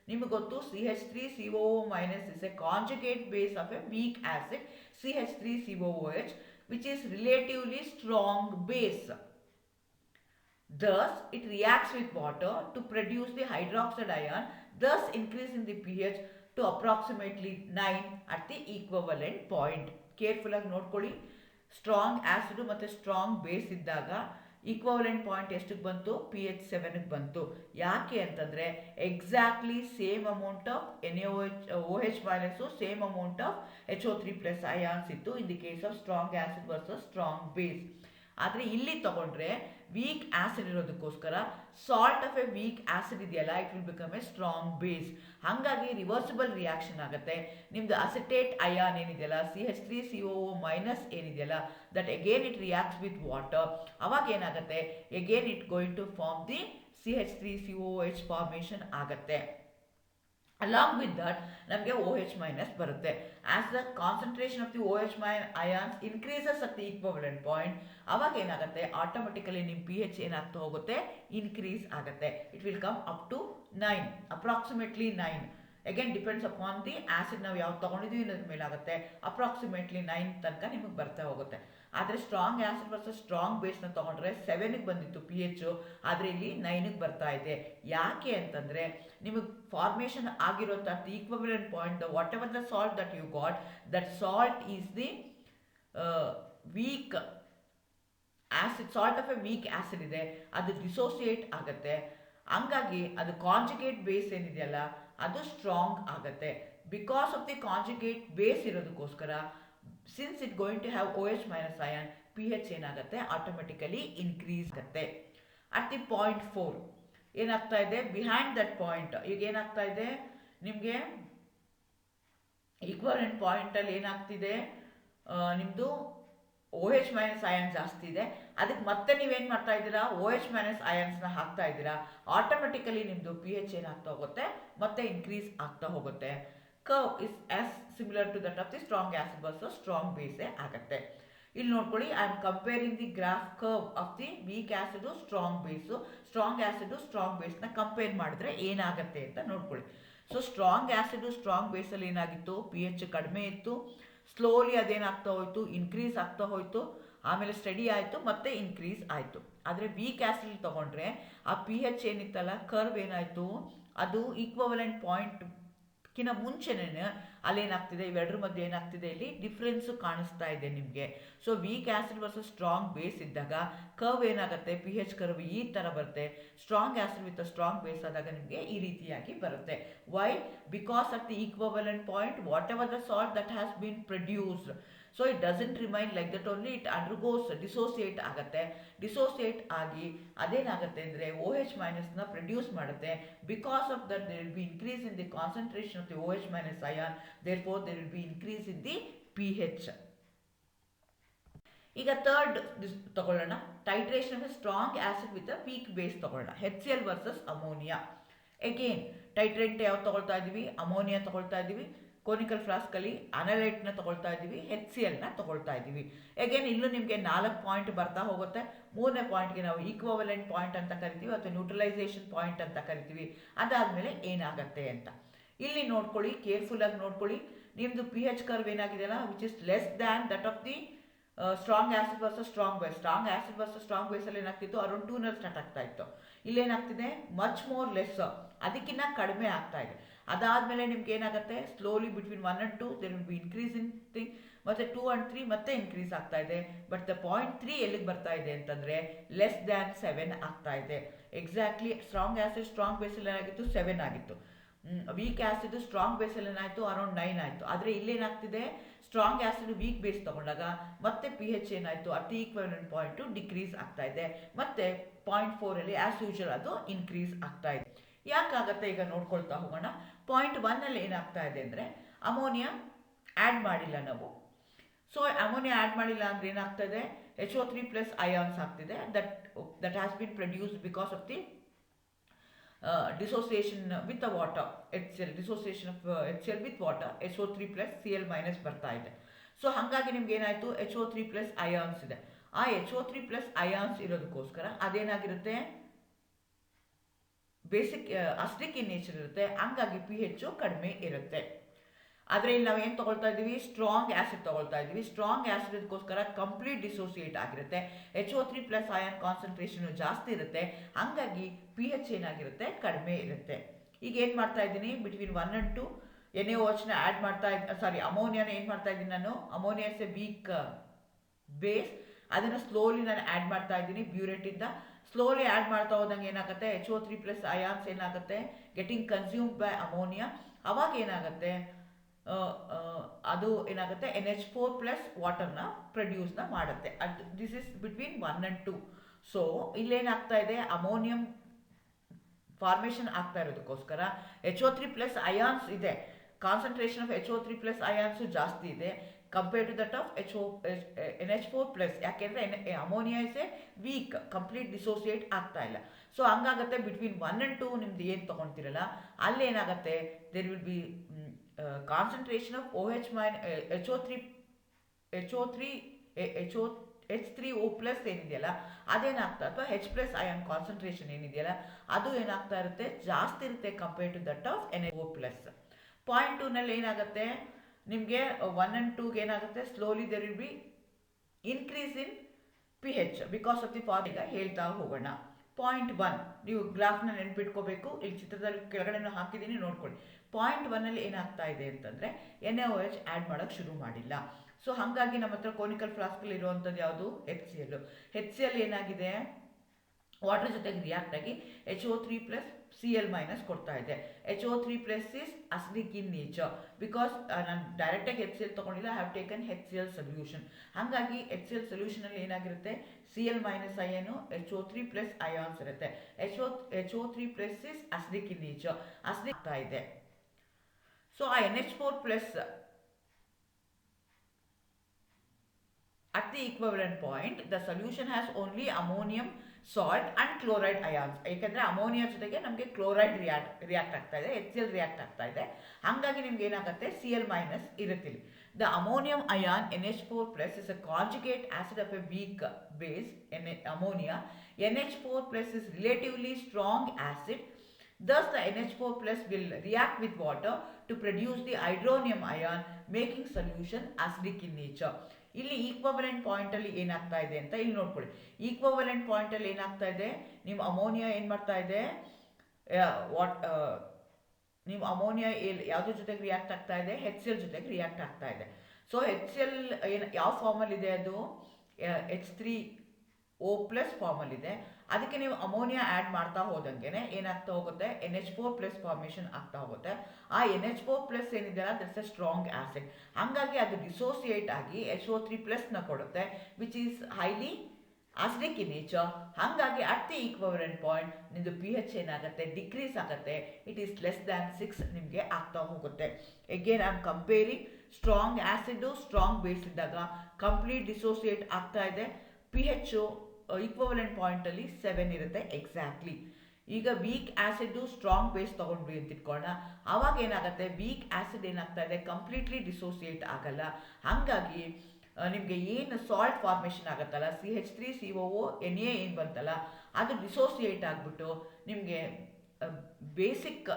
ನಿಮಗೆ ಗೊತ್ತು, CH3COO minus is a conjugate base of a weak acid CH3COOH, which is relatively strong base. Thus, it reacts with water to produce the hydroxide ion, thus increasing the pH to approximately 9 at the equivalent point. Careful ಆಗಿ ನೋಡ್ಕೊಳ್ಳಿ, strong acid ಮತ್ತು strong base ಇದ್ದಾಗ equivalent point ಎಷ್ಟಕ್ಕೆ ಬಂತು, pH 7ಗೆ ಬಂತು. ಯಾಕೆ ಅಂತಂದರೆ, exactly same amount of OH minus, same amount of HO3 plus ions ಇತ್ತು in the case of strong acid versus strong base. ಆದರೆ ಇಲ್ಲಿ ತಗೊಂಡ್ರೆ ವೀಕ್ ಆ್ಯಸಿಡ್ ಇರೋದಕ್ಕೋಸ್ಕರ salt of a weak acid ಇದೆಯಲ್ಲ, it will become a strong base. ಹಾಗಾಗಿ reversible reaction ಆಗುತ್ತೆ. ನಿಮ್ಮದು acetate ion ಏನಿದೆಯಲ್ಲ, CH3COO ಮೈನಸ್ ಏನಿದೆಯಲ್ಲ, that again it reacts with water. ಅವಾಗ ಏನಾಗುತ್ತೆ, again it going to form the CH3COOH formation ಆಗುತ್ತೆ. Along with that, ನಮಗೆ OH minus ಬರುತ್ತೆ. As the concentration of the OH ions increases at the equivalent point, ಅವಾಗ ಏನಾಗುತ್ತೆ, automatically ನಿಮ್ಮ pH ಏನಾಗ್ತಾ ಹೋಗುತ್ತೆ, ಇನ್ಕ್ರೀಸ್ ಆಗುತ್ತೆ. It will come up to 9, approximately 9. Again depends upon the acid ನಾವು ಯಾವ್ದು ತೊಗೊಂಡಿದ್ದೀವಿ ಅನ್ನೋದ್ರ ಮೇಲೆ ಆಗುತ್ತೆ. ಅಪ್ರಾಕ್ಸಿಮೇಟ್ಲಿ 9 ತನಕ ನಿಮಗೆ ಬರ್ತಾ ಹೋಗುತ್ತೆ. ಆದರೆ ಸ್ಟ್ರಾಂಗ್ ಆ್ಯಸಿಡ್ ವರ್ಸಸ್ ಸ್ಟ್ರಾಂಗ್ ಬೇಸ್ನ ತೊಗೊಂಡ್ರೆ 7ಗೆ ಬಂದಿತ್ತು pH, ಆದರೆ ಇಲ್ಲಿ 9ಗೆ ಬರ್ತಾ ಇದೆ. ಯಾಕೆ ಅಂತಂದರೆ, ನಿಮಗೆ ಫಾರ್ಮೇಷನ್ ಆಗಿರೋಂಥ equivalent point, whatever the salt that you got, that salt is the weak acid, salt of a weak acid ಇದೆ, ಅದು ಡಿಸೋಸಿಯೇಟ್ ಆಗುತ್ತೆ. ಹಂಗಾಗಿ ಅದು ಕಾಂಜುಗೇಟ್ ಬೇಸ್ ಏನಿದೆಯಲ್ಲ, ಅದು ಸ್ಟ್ರಾಂಗ್ ಆಗುತ್ತೆ. Because of the conjugate base ಇರೋದಕ್ಕೋಸ್ಕರ, since it going to have OH minus ion, pH ಏನಾಗುತ್ತೆ, ಆಟೋಮೆಟಿಕಲಿ ಇನ್ಕ್ರೀಸ್ ಆಗುತ್ತೆ. ಅಟ್ ದಿ 0.4 ಏನಾಗ್ತಾ ಇದೆ, ಬಿಹೈಂಡ್ ದಟ್ ಪಾಯಿಂಟ್ ಈಗ ಏನಾಗ್ತಾ ಇದೆ, ನಿಮಗೆ ಈಕ್ವಲೆಂಟ್ ಪಾಯಿಂಟಲ್ಲಿ ಏನಾಗ್ತಿದೆ, ನಿಮ್ಮದು ಓ ಎಚ್ ಮೈನಸ್ ಅಯಾನ್ ಜಾಸ್ತಿ ಇದೆ, ಅದಕ್ಕೆ ಮತ್ತೆ ನೀವೇನು ಮಾಡ್ತಾ ಇದ್ದೀರಾ, ಓ ಎಚ್ ಮೈನಸ್ ಅಯಾನ್ಸ್ನ ಹಾಕ್ತಾ ಇದ್ದೀರಾ, ಆಟೋಮೆಟಿಕಲಿ ನಿಮ್ಮದು ಪಿ ಎಚ್ ಏನಾಗ್ತಾ ಹೋಗುತ್ತೆ, ಮತ್ತೆ ಇನ್ಕ್ರೀಸ್ ಆಗ್ತಾ ಹೋಗುತ್ತೆ. Curve is as similar to that of the strong acid versus strong ಬೇಸೇ ಆಗುತ್ತೆ. ಇಲ್ಲಿ ನೋಡ್ಕೊಳ್ಳಿ, I am comparing the graph curve of the weak acid strong base, strong acid strong ಬೇಸ್ನ ಕಂಪೇರ್ ಮಾಡಿದ್ರೆ ಏನಾಗುತ್ತೆ ಅಂತ ನೋಡ್ಕೊಳ್ಳಿ. ಸೊ ಸ್ಟ್ರಾಂಗ್ ಆಸಿಡ್ ಸ್ಟ್ರಾಂಗ್ ಬೇಸಲ್ಲಿ ಏನಾಗಿತ್ತು, ಪಿ ಎಚ್ ಕಡಿಮೆ ಇತ್ತು, ಸ್ಲೋಲಿ ಅದೇನಾಗ್ತಾ ಹೋಯ್ತು, ಇನ್ಕ್ರೀಸ್ ಆಗ್ತಾ ಹೋಯ್ತು, ಆಮೇಲೆ ಸ್ಟಡಿ ಆಯಿತು, ಮತ್ತೆ ಇನ್ಕ್ರೀಸ್ ಆಯಿತು. ಆದರೆ ವೀಕ್ ಆಸಿಡ್ ತಗೊಂಡ್ರೆ ಆ ಪಿ ಎಚ್ ಏನಿತ್ತಲ್ಲ ಕರ್ವ್ ಏನಾಯಿತು, ಅದು ಈಕ್ವಲೆಂಟ್ ಪಾಯಿಂಟ್ಗಿನ ಮುಂಚೆನೇ ಅಲ್ಲೇನಾಗ್ತಿದೆ, ಇವೆರಡರ ಮಧ್ಯೆ ಏನಾಗ್ತಿದೆ, ಇಲ್ಲಿ ಡಿಫ್ರೆನ್ಸು ಕಾಣಿಸ್ತಾ ಇದೆ ನಿಮಗೆ. So weak acid versus strong base ಇದ್ದಾಗ ಕರ್ವ್ ಏನಾಗುತ್ತೆ, ಪಿ ಎಚ್ ಕರ್ವ್ ಈ ಥರ ಬರುತ್ತೆ. Strong acid with strong base ಆದಾಗ ನಿಮಗೆ ಈ ರೀತಿಯಾಗಿ ಬರುತ್ತೆ. Why? Because at the equivalent point whatever the salt that has been produced, so it doesn't remain like that only, it undergoes dissociate ಆಗುತ್ತೆ. Dissociate ಆಗಿ ಅದೇನಾಗುತ್ತೆ ಅಂದರೆ ಓ ಎಚ್ ಮೈನಸ್ನ ಪ್ರೊಡ್ಯೂಸ್ ಮಾಡುತ್ತೆ. Because of that there will be increase in the concentration of the O H minus ion, therefore there will be increase in the pH. ಈಗ third ತಗೊಳ್ಳೋಣ, titration of strong acid with a weak base ತಗೊಳ್ಳೋಣ, H C L versus ammonia. Again titrate ಯಾವ್ದು ತಗೊಳ್ತಾ ಇದ್ದೀವಿ, ammonia ತಗೊಳ್ತಾ ಇದ್ದೀವಿ, conical ಫ್ಲಾಸ್ಕಲ್ಲಿ ಅನಲೈಟ್ನ ತಗೊಳ್ತಾ ಇದ್ದೀವಿ, ಎಚ್ ಸಿ ಎಲ್ನ ತಗೊಳ್ತಾ ಇದ್ದೀವಿ. ಅಗೇನ್ ಇಲ್ಲೂ ನಿಮಗೆ 4 ಪಾಯಿಂಟ್ ಬರ್ತಾ ಹೋಗುತ್ತೆ. 3ನೇ ಪಾಯಿಂಟ್ಗೆ ನಾವು ಈಕ್ವಲೆಂಟ್ ಪಾಯಿಂಟ್ ಅಂತ ಕರಿತೀವಿ ಅಥವಾ ನ್ಯೂಟ್ರಲೈಸೇಷನ್ ಪಾಯಿಂಟ್ ಅಂತ ಕರಿತೀವಿ. ಅದಾದಮೇಲೆ ಏನಾಗುತ್ತೆ ಅಂತ ಇಲ್ಲಿ ನೋಡ್ಕೊಳ್ಳಿ, ಕೇರ್ಫುಲ್ ಆಗಿ ನೋಡ್ಕೊಳ್ಳಿ. ನಿಮ್ಮದು ಪಿ ಎಚ್ ಕರ್ವ್ ಏನಾಗಿದೆಯಲ್ಲ, which is less than that of the strong acid versus strong base. Strong acid versus strong ಬೇಸಲ್ಲಿ ಏನಾಗ್ತಿತ್ತು, ಅರೌಂಡ್ 2 ಸ್ಟಾರ್ಟ್ ಆಗ್ತಾ ಇತ್ತು. ಇಲ್ಲೇನಾಗ್ತಿದೆ, ಮಚ್ ಮೋರ್ ಲೆಸ್, ಅದಕ್ಕಿಂತ ಕಡಿಮೆ ಆಗ್ತಾ ಇದೆ. ಅದಾದಮೇಲೆ ನಿಮ್ಗೆ ಏನಾಗುತ್ತೆ, slowly between 1 and 2 there will be increase in thing, ಮತ್ತು 2 and 3 ಮತ್ತೆ ಇನ್ಕ್ರೀಸ್ ಆಗ್ತಾ ಇದೆ. ಬಟ್ ದ ಪಾಯಿಂಟ್ 3 ಎಲ್ಲಿಗೆ ಬರ್ತಾ ಇದೆ ಅಂತಂದರೆ ಲೆಸ್ ದ್ಯಾನ್ 7 ಆಗ್ತಾ ಇದೆ. ಎಕ್ಸಾಕ್ಟ್ಲಿ ಸ್ಟ್ರಾಂಗ್ ಆಸಿಡ್ ಸ್ಟ್ರಾಂಗ್ ಬೇಸಲ್ಲಿ ಏನಾಗಿತ್ತು, 7 ಆಗಿತ್ತು. ವೀಕ್ ಆಸಿಡ್ ಸ್ಟ್ರಾಂಗ್ ಬೇಸಲ್ಲಿ ಏನಾಯಿತು, ಅರೌಂಡ್ 9 ಆಯಿತು. ಆದರೆ ಇಲ್ಲೇನಾಗ್ತಿದೆ, ಸ್ಟ್ರಾಂಗ್ ಆಸಿಡ್ ವೀಕ್ ಬೇಸ್ ತಗೊಂಡಾಗ ಮತ್ತೆ ಪಿ ಎಚ್ ಏನಾಯಿತು, ಅಟ್ ಈಕ್ವಲೆಂಟ್ ಪಾಯಿಂಟು ಡಿಕ್ರೀಸ್ ಆಗ್ತಾ ಇದೆ, ಮತ್ತೆ 0.4 ಆ್ಯಸ್ ಯೂಶುವಲ್ ಅದು ಇನ್ಕ್ರೀಸ್ ಆಗ್ತಾ ಇದೆ. ಯಾಕಾಗತ್ತೆ ಈಗ ನೋಡ್ಕೊಳ್ತಾ ಹೋಗೋಣ. 0.1 ಏನಾಗ್ತಾ ಇದೆ ಅಂದರೆ ಅಮೋನಿಯಾ ಆ್ಯಡ್ ಮಾಡಿಲ್ಲ ನಾವು. ಸೊ ಅಮೋನಿಯಾ ಆ್ಯಡ್ ಮಾಡಿಲ್ಲ ಅಂದರೆ ಏನಾಗ್ತದೆ, HO3+ ಅಯಾನ್ಸ್ ಆಗ್ತಿದೆ, that has been produced because of the dissociation with the water, HCl, dissociation of HCl with water, HO3+ Cl- ಬರ್ತಾ ಇದೆ. ಸೊ ಹಾಗಾಗಿ ನಿಮ್ಗೆ ಏನಾಯಿತು, HO3+ ಅಯಾನ್ಸ್ ಇದೆ. ಆ HO3+ ಅಯಾನ್ಸ್ ಇರೋದಕ್ಕೋಸ್ಕರ ಅದೇನಾಗಿರುತ್ತೆ, ಬೇಸಿಕ್ ಅಸಿಡಿಕ್ ಇನ್ ನೇಚರ್ ಇರುತ್ತೆ, ಹಂಗಾಗಿ ಪಿ ಎಚ್ ಕಡಿಮೆ ಇರುತ್ತೆ. ಆದರೆ ಇಲ್ಲಿ ನಾವು ಏನು ತೊಗೊಳ್ತಾ ಇದ್ದೀವಿ, ಸ್ಟ್ರಾಂಗ್ ಆ್ಯಸಿಡ್ ತೊಗೊಳ್ತಾ ಇದ್ದೀವಿ. ಸ್ಟ್ರಾಂಗ್ ಆ್ಯಸಿಡ್ಗೋಸ್ಕರ ಕಂಪ್ಲೀಟ್ ಡಿಸೋಸಿಯೇಟ್ ಆಗಿರುತ್ತೆ, HO3+ ಅಯಾನ್ ಕಾನ್ಸಂಟ್ರೇಷನು ಜಾಸ್ತಿ ಇರುತ್ತೆ, ಹಾಗಾಗಿ ಪಿ ಎಚ್ ಏನಾಗಿರುತ್ತೆ, ಕಡಿಮೆ ಇರುತ್ತೆ. ಈಗ ಏನು ಮಾಡ್ತಾ ಇದ್ದೀನಿ, ಬಿಟ್ವೀನ್ 1 and 2 NaOHನ ಆ್ಯಡ್ ಮಾಡ್ತಾ ಅಮೋನಿಯಾನ ಏನು ಮಾಡ್ತಾ ಇದ್ದೀನಿ ನಾನು, ammonia is a weak base, ಅದನ್ನು ಸ್ಲೋಲಿ ನಾನು ಆ್ಯಡ್ ಮಾಡ್ತಾ ಇದ್ದೀನಿ ಬ್ಯೂರೇಟಿಂದ. ಸ್ಲೋಲಿ ಆ್ಯಡ್ ಮಾಡ್ತಾ ಹೋದಂಗೆ ಏನಾಗುತ್ತೆ, HO3+ ಅಯಾನ್ಸ್ ಏನಾಗುತ್ತೆ, ಗೆಟಿಂಗ್ ಕನ್ಸ್ಯೂಮ್ಡ್ ಬೈ ಅಮೋನಿಯಾ. ಅವಾಗ ಏನಾಗುತ್ತೆ, ಅದು ಏನಾಗುತ್ತೆ, NH4+ ವಾಟರ್ನ ಪ್ರೊಡ್ಯೂಸ್ನ ಮಾಡುತ್ತೆ. This is between 1 and 2. So ಇಲ್ಲೇನಾಗ್ತಾ ಇದೆ, ಅಮೋನಿಯಂ ಫಾರ್ಮೇಷನ್ ಆಗ್ತಾ ಇರೋದಕ್ಕೋಸ್ಕರ HO3+ ಅಯಾನ್ಸ್ ಇದೆ, ಕಾನ್ಸಂಟ್ರೇಷನ್ ಆಫ್ HO3+ ಅಯಾನ್ಸು ಜಾಸ್ತಿ ಇದೆ compare to that of NH4+. ಯಾಕೆಂದರೆ ammonia is a weak, complete dissociate ಆಗ್ತಾ ಇಲ್ಲ. ಸೊ ಹಂಗಾಗುತ್ತೆ ಬಿಟ್ವೀನ್ 1 and 2 ನಿಮ್ದು ಏನು ತೊಗೊಳ್ತಿರಲ್ಲ, ಅಲ್ಲೇನಾಗುತ್ತೆ, there will be concentration of H3O+ ಏನಿದೆಯಲ್ಲ ಅದೇನಾಗ್ತಾ, ಅಥವಾ H+ ಅಯಾನ್ ಕಾನ್ಸಂಟ್ರೇಷನ್ ಏನಿದೆಯಲ್ಲ ಅದು ಏನಾಗ್ತಾ ಇರುತ್ತೆ, ಜಾಸ್ತಿ ಇರುತ್ತೆ compare to that of NH4+. 0.2 ಏನಾಗುತ್ತೆ ನಿಮಗೆ, 1 and 2ಗೆ ಏನಾಗುತ್ತೆ, slowly there will be increase in p H because of the form. ಹೇಳ್ತಾ ಹೋಗೋಣ. 0.1 ನೀವು ಗ್ರಾಫ್ನ ನೆನ್ಪಿಟ್ಕೋಬೇಕು, ಇಲ್ಲಿ ಚಿತ್ರದಲ್ಲಿ ಕೆಳಗಡೆ ಹಾಕಿದ್ದೀನಿ ನೋಡ್ಕೊಳ್ಳಿ. 0.1 ಏನಾಗ್ತಾ ಇದೆ ಅಂತಂದರೆ NaOH ಆ್ಯಡ್ ಮಾಡೋಕ್ಕೆ ಶುರು ಮಾಡಿಲ್ಲ. ಸೊ ಹಾಗಾಗಿ ನಮ್ಮ ಹತ್ರ ಕೋನಿಕಲ್ ಫ್ಲಾಸ್ಕಲ್ಲಿ ಇರುವಂಥದ್ದು ಯಾವುದು, HCl ಏನಾಗಿದೆ, ವಾಟರ್ ಜೊತೆಗೆ ರಿಯಾಕ್ಟ್ ಆಗಿ HO3+ Cl- ಕೊಡ್ತಾ ಇದೆ. HO3+ is acidic in nature, because ನಾನು ಡೈರೆಕ್ಟಾಗಿ HCl ತೊಗೊಂಡಿಲ್ಲ, ಹ್ಯಾವ್ ಟೇಕನ್ HCl ಸೊಲ್ಯೂಷನ್. ಹಾಗಾಗಿ HCl ಸೊಲ್ಯೂಷನಲ್ಲಿ ಏನಾಗಿರುತ್ತೆ, Cl- ಅಯನು HO3+ ಅಯಾನ್ಸ್ ಇರುತ್ತೆ. HO3+ is acidic in nature, acidic ಆಗ್ತಾ ಇದೆ. ಸೊ ಆ NH4+ at the equivalent point the solution has only ammonium salt and chloride ions. ಏಕೆಂದರೆ ammonia ಜೊತೆಗೆ ನಮಗೆ ಕ್ಲೋರೈಡ್ ರಿಯಾಕ್ಟ್ ಆಗ್ತಾ ಇದೆ, HCl ರಿಯಾಕ್ಟ್ ಆಗ್ತಾ ಇದೆ. ಹಾಗಾಗಿ ನಿಮ್ಗೆ ಏನಾಗುತ್ತೆ, Cl ಮೈನಸ್ ಇರುತ್ತಿಲ್ಲ. The ammonium ion NH4 plus is a conjugate acid of a weak base ammonia. NH4 plus is relatively strong acid. Thus the NH4 plus will react with water to produce the hydronium ion, making solution acidic in nature. ಇಲ್ಲಿ equivalent point ಅಲ್ಲಿ ಏನಾಗ್ತಾ ಇದೆ ಅಂತ ಇಲ್ಲಿ ನೋಡ್ಕೊಳ್ಳಿ. Equivalent point ಅಲ್ಲಿ ಏನಾಗ್ತಾ ಇದೆ, ನಿಮ್ಮ ಅಮೋನಿಯಾ ಏನ್ ಮಾಡ್ತಾ ಇದೆ, ನಿಮ್ಮ ಅಮೋನಿಯಾ ಯಾವ್ದ್ರ ಜೊತೆಗೆ ರಿಯಾಕ್ಟ್ ಆಗ್ತಾ ಇದೆ, HCl ಜೊತೆಗೆ ರಿಯಾಕ್ಟ್ ಆಗ್ತಾ ಇದೆ. ಸೊ HCl ಯಾವ ಫಾರ್ಮಲ್ಲಿ ಇದೆ, ಅದು H3O ಪ್ಲಸ್ ಫಾರ್ಮಲ್ಲಿ ಇದೆ. ಅದಕ್ಕೆ ನೀವು ಅಮೋನಿಯಾ ಆ್ಯಡ್ ಮಾಡ್ತಾ ಹೋದಂಗೆ ಏನಾಗ್ತಾ ಹೋಗುತ್ತೆ, NH4 ಪ್ಲಸ್ ಫಾರ್ಮೇಷನ್ ಆಗ್ತಾ ಹೋಗುತ್ತೆ. ಆ NH4 ಪ್ಲಸ್ ಏನಿದೆಯಲ್ಲ ದಟ್ಸ್ ಎ ಸ್ಟ್ರಾಂಗ್ ಆಸಿಡ್. ಹಾಗಾಗಿ ಅದು ಡಿಸೋಸಿಯೇಟ್ ಆಗಿ HO3 ಪ್ಲಸ್ನ ಕೊಡುತ್ತೆ, which is highly acidic in nature. ಹಾಗಾಗಿ ಅಟ್ ದಿ ಈಕ್ವಲೆಂಟ್ ಪಾಯಿಂಟ್ ನಿಮ್ಮದು pH ಏನಾಗುತ್ತೆ, ಡಿಕ್ರೀಸ್ ಆಗುತ್ತೆ. ಇಟ್ ಈಸ್ ಲೆಸ್ ದ್ಯಾನ್ 6 ನಿಮಗೆ ಆಗ್ತಾ ಹೋಗುತ್ತೆ. Again I am comparing strong acid strong base ಇದ್ದಾಗ ಕಂಪ್ಲೀಟ್ ಡಿಸೋಸಿಯೇಟ್ ಆಗ್ತಾ ಇದೆ. pH ಈಕ್ವಲೆಂಟ್ ಪಾಯಿಂಟಲ್ಲಿ 7 ಇರುತ್ತೆ ಎಕ್ಸಾಕ್ಟ್ಲಿ. ಈಗ ವೀಕ್ ಆ್ಯಸಿಡ್ ಸ್ಟ್ರಾಂಗ್ ಬೇಸ್ ತೊಗೊಂಡ್ವಿ ಅಂತ ಇಟ್ಕೊಳ್ಳೋಣ. ಆವಾಗ ಏನಾಗುತ್ತೆ, ವೀಕ್ ಆ್ಯಸಿಡ್ ಏನಾಗ್ತಾ ಇದೆ, ಕಂಪ್ಲೀಟ್ಲಿ ಡಿಸೋಸಿಯೇಟ್ ಆಗಲ್ಲ. ಹಾಗಾಗಿ ನಿಮಗೆ ಏನು ಸಾಲ್ಟ್ ಫಾರ್ಮೇಷನ್ ಆಗುತ್ತಲ್ಲ, CH3COO Na ಏನು ಬಂತಲ್ಲ, ಅದು ಡಿಸೋಸಿಯೇಟ್ ಆಗಿಬಿಟ್ಟು ನಿಮಗೆ basic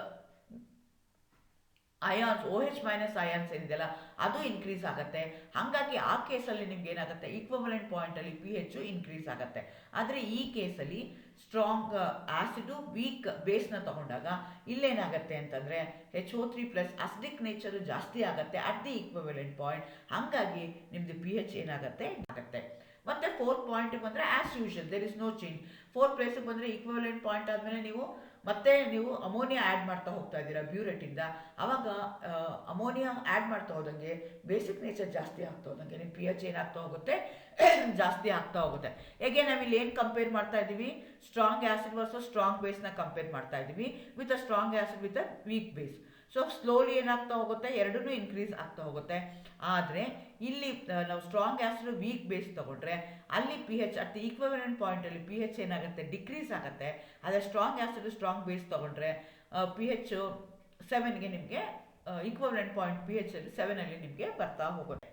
ions OH minus ions ಏನಿದೆಯಲ್ಲ ಅದು ಇನ್ಕ್ರೀಸ್ ಆಗುತ್ತೆ. ಹಾಗಾಗಿ ಆ ಕೇಸಲ್ಲಿ ನಿಮ್ಗೆ ಏನಾಗುತ್ತೆ, ಈಕ್ವಲೆಂಟ್ ಪಾಯಿಂಟಲ್ಲಿ pH ಇನ್ಕ್ರೀಸ್ ಆಗುತ್ತೆ. ಆದರೆ ಈ ಕೇಸಲ್ಲಿ ಸ್ಟ್ರಾಂಗ್ ಆಸಿಡು ವೀಕ್ ಬೇಸ್ನ ತಗೊಂಡಾಗ ಇಲ್ಲೇನಾಗುತ್ತೆ ಅಂತಂದರೆ HO3 ಪ್ಲಸ್ ಅಸಿಡಿಕ್ ನೇಚರು ಜಾಸ್ತಿ ಆಗುತ್ತೆ ಅಟ್ ದಿ ಈಕ್ವಲೆಂಟ್ ಪಾಯಿಂಟ್. ಹಾಗಾಗಿ ನಿಮ್ಮದು pH ಏನಾಗುತ್ತೆ ಆಗುತ್ತೆ. ಮತ್ತು 4th ಪಾಯಿಂಟಿಗೆ ಬಂದರೆ as usual there is no change. 4th ಪ್ಲೇಸಿಗೆ ಬಂದರೆ ಈಕ್ವಲೆಂಟ್ ಪಾಯಿಂಟ್ ಆದಮೇಲೆ ನೀವು ಅಮೋನಿಯಾ ಆ್ಯಡ್ ಮಾಡ್ತಾ ಹೋಗ್ತಾ ಇದ್ದೀರಾ ಬ್ಯೂರೆಟಿಂದ. ಆವಾಗ ಅಮೋನಿಯಾ ಆ್ಯಡ್ ಮಾಡ್ತಾ ಹೋದಂಗೆ ಬೇಸಿಕ್ ನೇಚರ್ ಜಾಸ್ತಿ ಆಗ್ತಾ ಹೋದಂಗೆ ನಿಮ್ಮ pH ಏನಾಗ್ತಾ ಹೋಗುತ್ತೆ, ಜಾಸ್ತಿ ಆಗ್ತಾ ಹೋಗುತ್ತೆ. ಹೇಗೆ ನಾವಿಲ್ಲಿ ಏನು ಕಂಪೇರ್ ಮಾಡ್ತಾ ಇದ್ದೀವಿ, ಸ್ಟ್ರಾಂಗ್ ಆ್ಯಸಿಡ್ ವರ್ಸಸ್ ಸ್ಟ್ರಾಂಗ್ ಬೇಸ್ನ ಕಂಪೇರ್ ಮಾಡ್ತಾ ಇದ್ದೀವಿ with a strong acid with a weak base. So slowly ಏನಾಗ್ತಾ ಹೋಗುತ್ತೆ, ಎರಡೂ ಇನ್ಕ್ರೀಸ್ ಆಗ್ತಾ ಹೋಗುತ್ತೆ. ಆದರೆ ಇಲ್ಲಿ ನಾವು ಸ್ಟ್ರಾಂಗ್ ಆ್ಯಸಿಡ್ ವೀಕ್ ಬೇಸ್ ತಗೊಂಡ್ರೆ ಅಲ್ಲಿ pH ಅಟ್ ದಿ ಈಕ್ವಲೆಂಟ್ ಪಾಯಿಂಟಲ್ಲಿ pH ಏನಾಗುತ್ತೆ, ಡಿಕ್ರೀಸ್ ಆಗುತ್ತೆ. ಆದರೆ ಸ್ಟ್ರಾಂಗ್ ಆ್ಯಸಿಡ್ ಸ್ಟ್ರಾಂಗ್ ಬೇಸ್ ತಗೊಂಡ್ರೆ pH 7ಗೆ ನಿಮಗೆ ಈಕ್ವಲೆಂಟ್ ಪಾಯಿಂಟ್ pH 7ಅಲ್ಲಿ ನಿಮಗೆ ಬರ್ತಾ ಹೋಗುತ್ತೆ.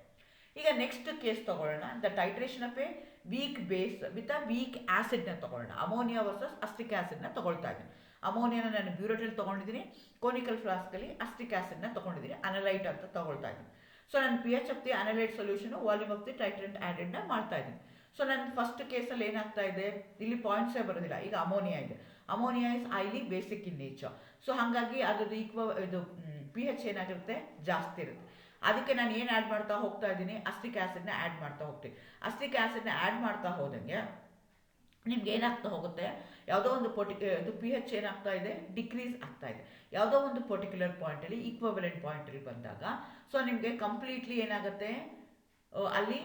ಈಗ ನೆಕ್ಸ್ಟ್ ಕೇಸ್ ತಗೊಳ್ಳೋಣ, the titration of a weak base with a weak ಆ್ಯಸಿಡ್ನ ತಗೊಳ್ಳೋಣ. ಅಮೋನಿಯಾ ವರ್ಸಸ್ ಅಸ್ಟಿಕ್ ಆ್ಯಸಿಡ್ನ ತಗೊಳ್ತಾ ಇದ್ದೀನಿ. ಅಮೋನಿಯಾನ ನಾನು ಬ್ಯೂರೆಟಲ್ಲಿ ತೊಗೊಂಡಿದ್ದೀನಿ, ಕೋನಿಕಲ್ ಫ್ಲಾಸ್ಕಲ್ಲಿ ಅಸ್ಟಿಕ್ ಆ್ಯಸಿಡ್ನ ತೊಗೊಂಡಿದ್ದೀನಿ, ಅನಲೈಟ್ ಅಂತ ತೊಗೊಳ್ತಾ ಇದ್ದೀನಿ. ಸೊ ನಾನು pH of the analyte solution volume of the titrant ಆ್ಯಡೆಡ್ನ ಮಾಡ್ತಾ ಇದ್ದೀನಿ. ಸೊ ನನ್ನ ಫಸ್ಟ್ ಕೇಸಲ್ಲಿ ಏನಾಗ್ತಾ ಇದೆ, ಇಲ್ಲಿ ಪಾಯಿಂಟ್ಸೇ ಬರೋದಿಲ್ಲ. ಈಗ ಅಮೋನಿಯಾ ಇದೆ, ammonia is highly basic in nature. So ಹಾಗಾಗಿ ಅದ್ರದ್ದು pH ಏನಾಗಿರುತ್ತೆ, ಜಾಸ್ತಿ ಇರುತ್ತೆ. ಅದಕ್ಕೆ ನಾನು ಏನು ಆ್ಯಡ್ ಮಾಡ್ತಾ ಹೋಗ್ತಾ ಇದ್ದೀನಿ, ಅಸ್ಟಿಕ್ ಆ್ಯಸಿಡ್ನ ಆ್ಯಡ್ ಮಾಡ್ತಾ ಹೋಗ್ತೀನಿ. ಅಸ್ಟಿಕ್ ಆ್ಯಸಿಡ್ನ ಆ್ಯಡ್ ಮಾಡ್ತಾ ಹೋದಂಗೆ ನಿಮ್ಗೆ ಏನಾಗ್ತಾ ಹೋಗುತ್ತೆ, ಯಾವುದೋ ಒಂದು pH ಏನಾಗ್ತಾ ಇದೆ, ಡಿಕ್ರೀಸ್ ಆಗ್ತಾ ಇದೆ. ಯಾವುದೋ ಒಂದು ಪರ್ಟಿಕ್ಯುಲರ್ ಪಾಯಿಂಟಲ್ಲಿ ಈಕ್ವಲೆಂಟ್ ಪಾಯಿಂಟಲ್ಲಿ ಬಂದಾಗ ಸೊ ನಿಮಗೆ ಕಂಪ್ಲೀಟ್ಲಿ ಏನಾಗುತ್ತೆ, ಅಲ್ಲಿ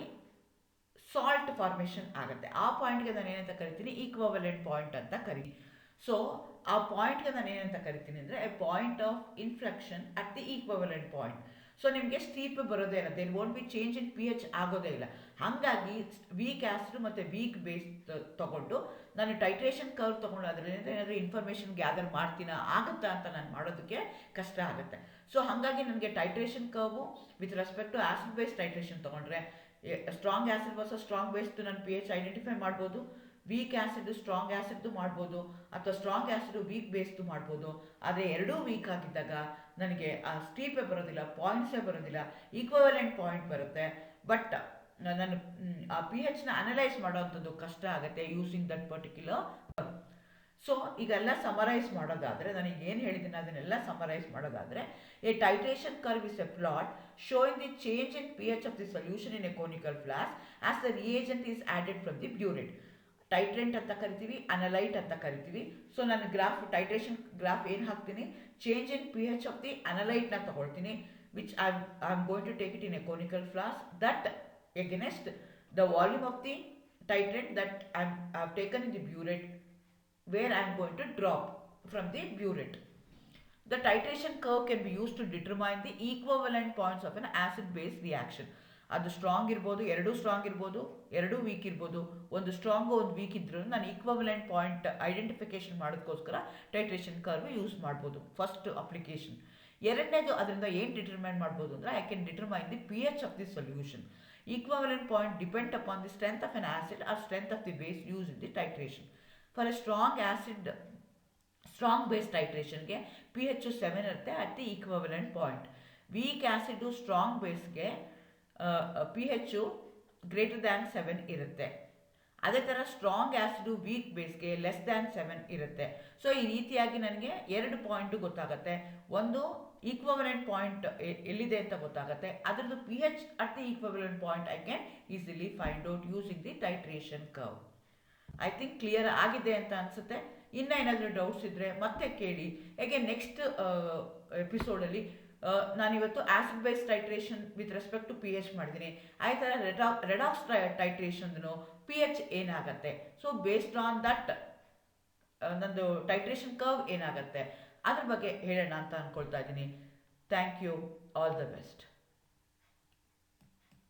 ಸಾಲ್ಟ್ ಫಾರ್ಮೇಷನ್ ಆಗುತ್ತೆ. ಆ ಪಾಯಿಂಟ್ಗೆ ನಾನು ಏನಂತ ಕರಿತೀನಿ, ಈಕ್ವಲೆಂಟ್ ಪಾಯಿಂಟ್ ಅಂತ ಕರಿತೀನಿ. ಸೊ ಆ ಪಾಯಿಂಟ್ಗೆ ನಾನು ಏನಂತ ಕರಿತೀನಿ ಅಂದರೆ a point of inflection at the equivalent point. So ನಿಮಗೆ ಸ್ಟೀಪ್ ಬರೋದೇ ಇಲ್ಲ, there won't be change in pH ಆಗೋದೇ ಇಲ್ಲ. ಹಾಗಾಗಿ ವೀಕ್ ಆ್ಯಸಿಡ್ ಮತ್ತು ವೀಕ್ ಬೇಸ್ ತೊಗೊಂಡು ನಾನು ಟೈಟ್ರೇಷನ್ ಕರ್ವ್ ತೊಗೊಂಡು ಅದರಿಂದ ಏನಾದರೂ ಇನ್ಫಾರ್ಮೇಷನ್ ಗ್ಯಾದರ್ ಮಾಡ್ತೀನಾ ಆಗುತ್ತಾ ಅಂತ ನಾನು ಮಾಡೋದಕ್ಕೆ ಕಷ್ಟ ಆಗುತ್ತೆ. ಸೊ ಹಾಗಾಗಿ ನನಗೆ titration curve with respect to acid base titration ತೊಗೊಂಡ್ರೆ ಸ್ಟ್ರಾಂಗ್ ಆ್ಯಸಿಡ್ ವರ್ಸಸ್ ಸ್ಟ್ರಾಂಗ್ ಬೇಸ್ದು ನಾನು pH ಐಡೆಂಟಿಫೈ ಮಾಡ್ಬೋದು, ವೀಕ್ ಆ್ಯಸಿಡ್ ಸ್ಟ್ರಾಂಗ್ ಆ್ಯಸಿಡ್ದು ಮಾಡ್ಬೋದು, ಅಥವಾ ಸ್ಟ್ರಾಂಗ್ ಆ್ಯಸಿಡ್ ವೀಕ್ ಬೇಸ್ದು ಮಾಡ್ಬೋದು. ಆದರೆ ಎರಡೂ ವೀಕ್ ಆಗಿದ್ದಾಗ ನನಗೆ ಆ ಸ್ಟೀಪೇ ಬರೋದಿಲ್ಲ, ಪಾಯಿಂಟ್ಸೇ ಬರೋದಿಲ್ಲ, ಈಕ್ವಲೆಂಟ್ ಪಾಯಿಂಟ್ ಬರುತ್ತೆ. ಬಟ್ ನಾನು ಆ pHನ ಅನಲೈಸ್ ಮಾಡೋವಂಥದ್ದು ಕಷ್ಟ ಆಗುತ್ತೆ ಯೂಸಿಂಗ್ ದಟ್ ಪರ್ಟಿಕ್ಯುಲರ್. ಸೊ ಈಗೆಲ್ಲ ಸಮರೈಸ್ ಮಾಡೋದಾದರೆ, ನನಗೆ ಏನು ಹೇಳಿದ್ದೀನಿ ಅದನ್ನೆಲ್ಲ ಸಮರೈಸ್ ಮಾಡೋದಾದರೆ, A titration curve is A plot showing the change in pH of the solution in a conical flask as the reagent is added from the burette. Titrant ಅಂತ ಕರಿತೀವಿ, ಅನಲೈಟ್ ಅಂತ ಕರಿತೀವಿ. ಸೊ ನಾನು ಟೈಟ್ರೇಷನ್ ಗ್ರಾಫ್ ಏನು ಹಾಕ್ತೀನಿ, change in pH of the ಅನಲೈಟ್ನ ತಗೊಳ್ತೀನಿ, which I am going to take it in a conical flask that against the volume of the titrant that I have taken in the burette, where I am going to drop from the burette. The titration curve can be used to determine the equivalent points of an acid-base reaction. ಅದು strong ಇರ್ಬೋದು, ಎರಡೂ strong ಇರ್ಬೋದು, ಎರಡೂ weak ಇರ್ಬೋದು. ಒಂದು strong ಒಂದು weak ಇದ್ರೂ ನಾನು ಈಕ್ವಲೆಂಟ್ ಪಾಯಿಂಟ್ ಐಡೆಂಟಿಫಿಕೇಶನ್ ಮಾಡೋದಕ್ಕೋಸ್ಕರ ಟೈಟ್ರೇಷನ್ ಕರ್ವ್ ಯೂಸ್ ಮಾಡ್ಬೋದು ಫಸ್ಟ್ ಅಪ್ಲಿಕೇಶನ್. ಎರಡನೇದು ಅದರಿಂದ ಏನು ಡಿಟರ್ಮೈನ್ ಮಾಡ್ಬೋದು ಅಂದರೆ I can determine the P H of the solution. Equivalent point depend upon the strength of an acid or strength of the base used in the titration. For a strong base titration ಗೆ pH 7 ಇರುತ್ತೆ at the equivalent point. Weak acid to strong base ಗೆ pH greater than 7 ಇರುತ್ತೆ. ಅದೇ ಥರ strong acid weak ಬೇಸ್ಗೆ less than 7 ಇರುತ್ತೆ. So ಈ ರೀತಿಯಾಗಿ ನನಗೆ ಎರಡು ಪಾಯಿಂಟು ಗೊತ್ತಾಗುತ್ತೆ. ಒಂದು ಈಕ್ವಲೆಂಟ್ ಪಾಯಿಂಟ್ ಎಲ್ಲಿದೆ ಅಂತ ಗೊತ್ತಾಗುತ್ತೆ. ಅದರದ್ದು P H at the equivalent point I can easily find out using the titration curve. I think clear ಆಗಿದೆ ಅಂತ ಅನಿಸುತ್ತೆ. ಇನ್ನೂ ಏನಾದರೂ ಡೌಟ್ಸ್ ಇದ್ದರೆ ಮತ್ತೆ ಕೇಳಿ. ಹೇಗೆ ನೆಕ್ಸ್ಟ್ ಎಪಿಸೋಡಲ್ಲಿ ನಾನಿವತ್ತು acid base titration with respect to p H ಮಾಡಿದ್ದೀನಿ. ಅದೇ ಥರ ರೆಡಾಕ್ಸ್ ಟೈಟ್ರೇಷನ್ದು ಪಿ ಎಚ್ ಏನಾಗುತ್ತೆ, ಸೊ ಬೇಸ್ಡ್ ಆನ್ ದಟ್ ನಂದು ಟೈಟ್ರೇಷನ್ ಕರ್ವ್ ಏನಾಗುತ್ತೆ ಅದ್ರ ಬಗ್ಗೆ ಹೇಳೋಣ ಅಂತ ಅಂದ್ಕೊಳ್ತಾ ಇದ್ದೀನಿ. Thank you, all the best.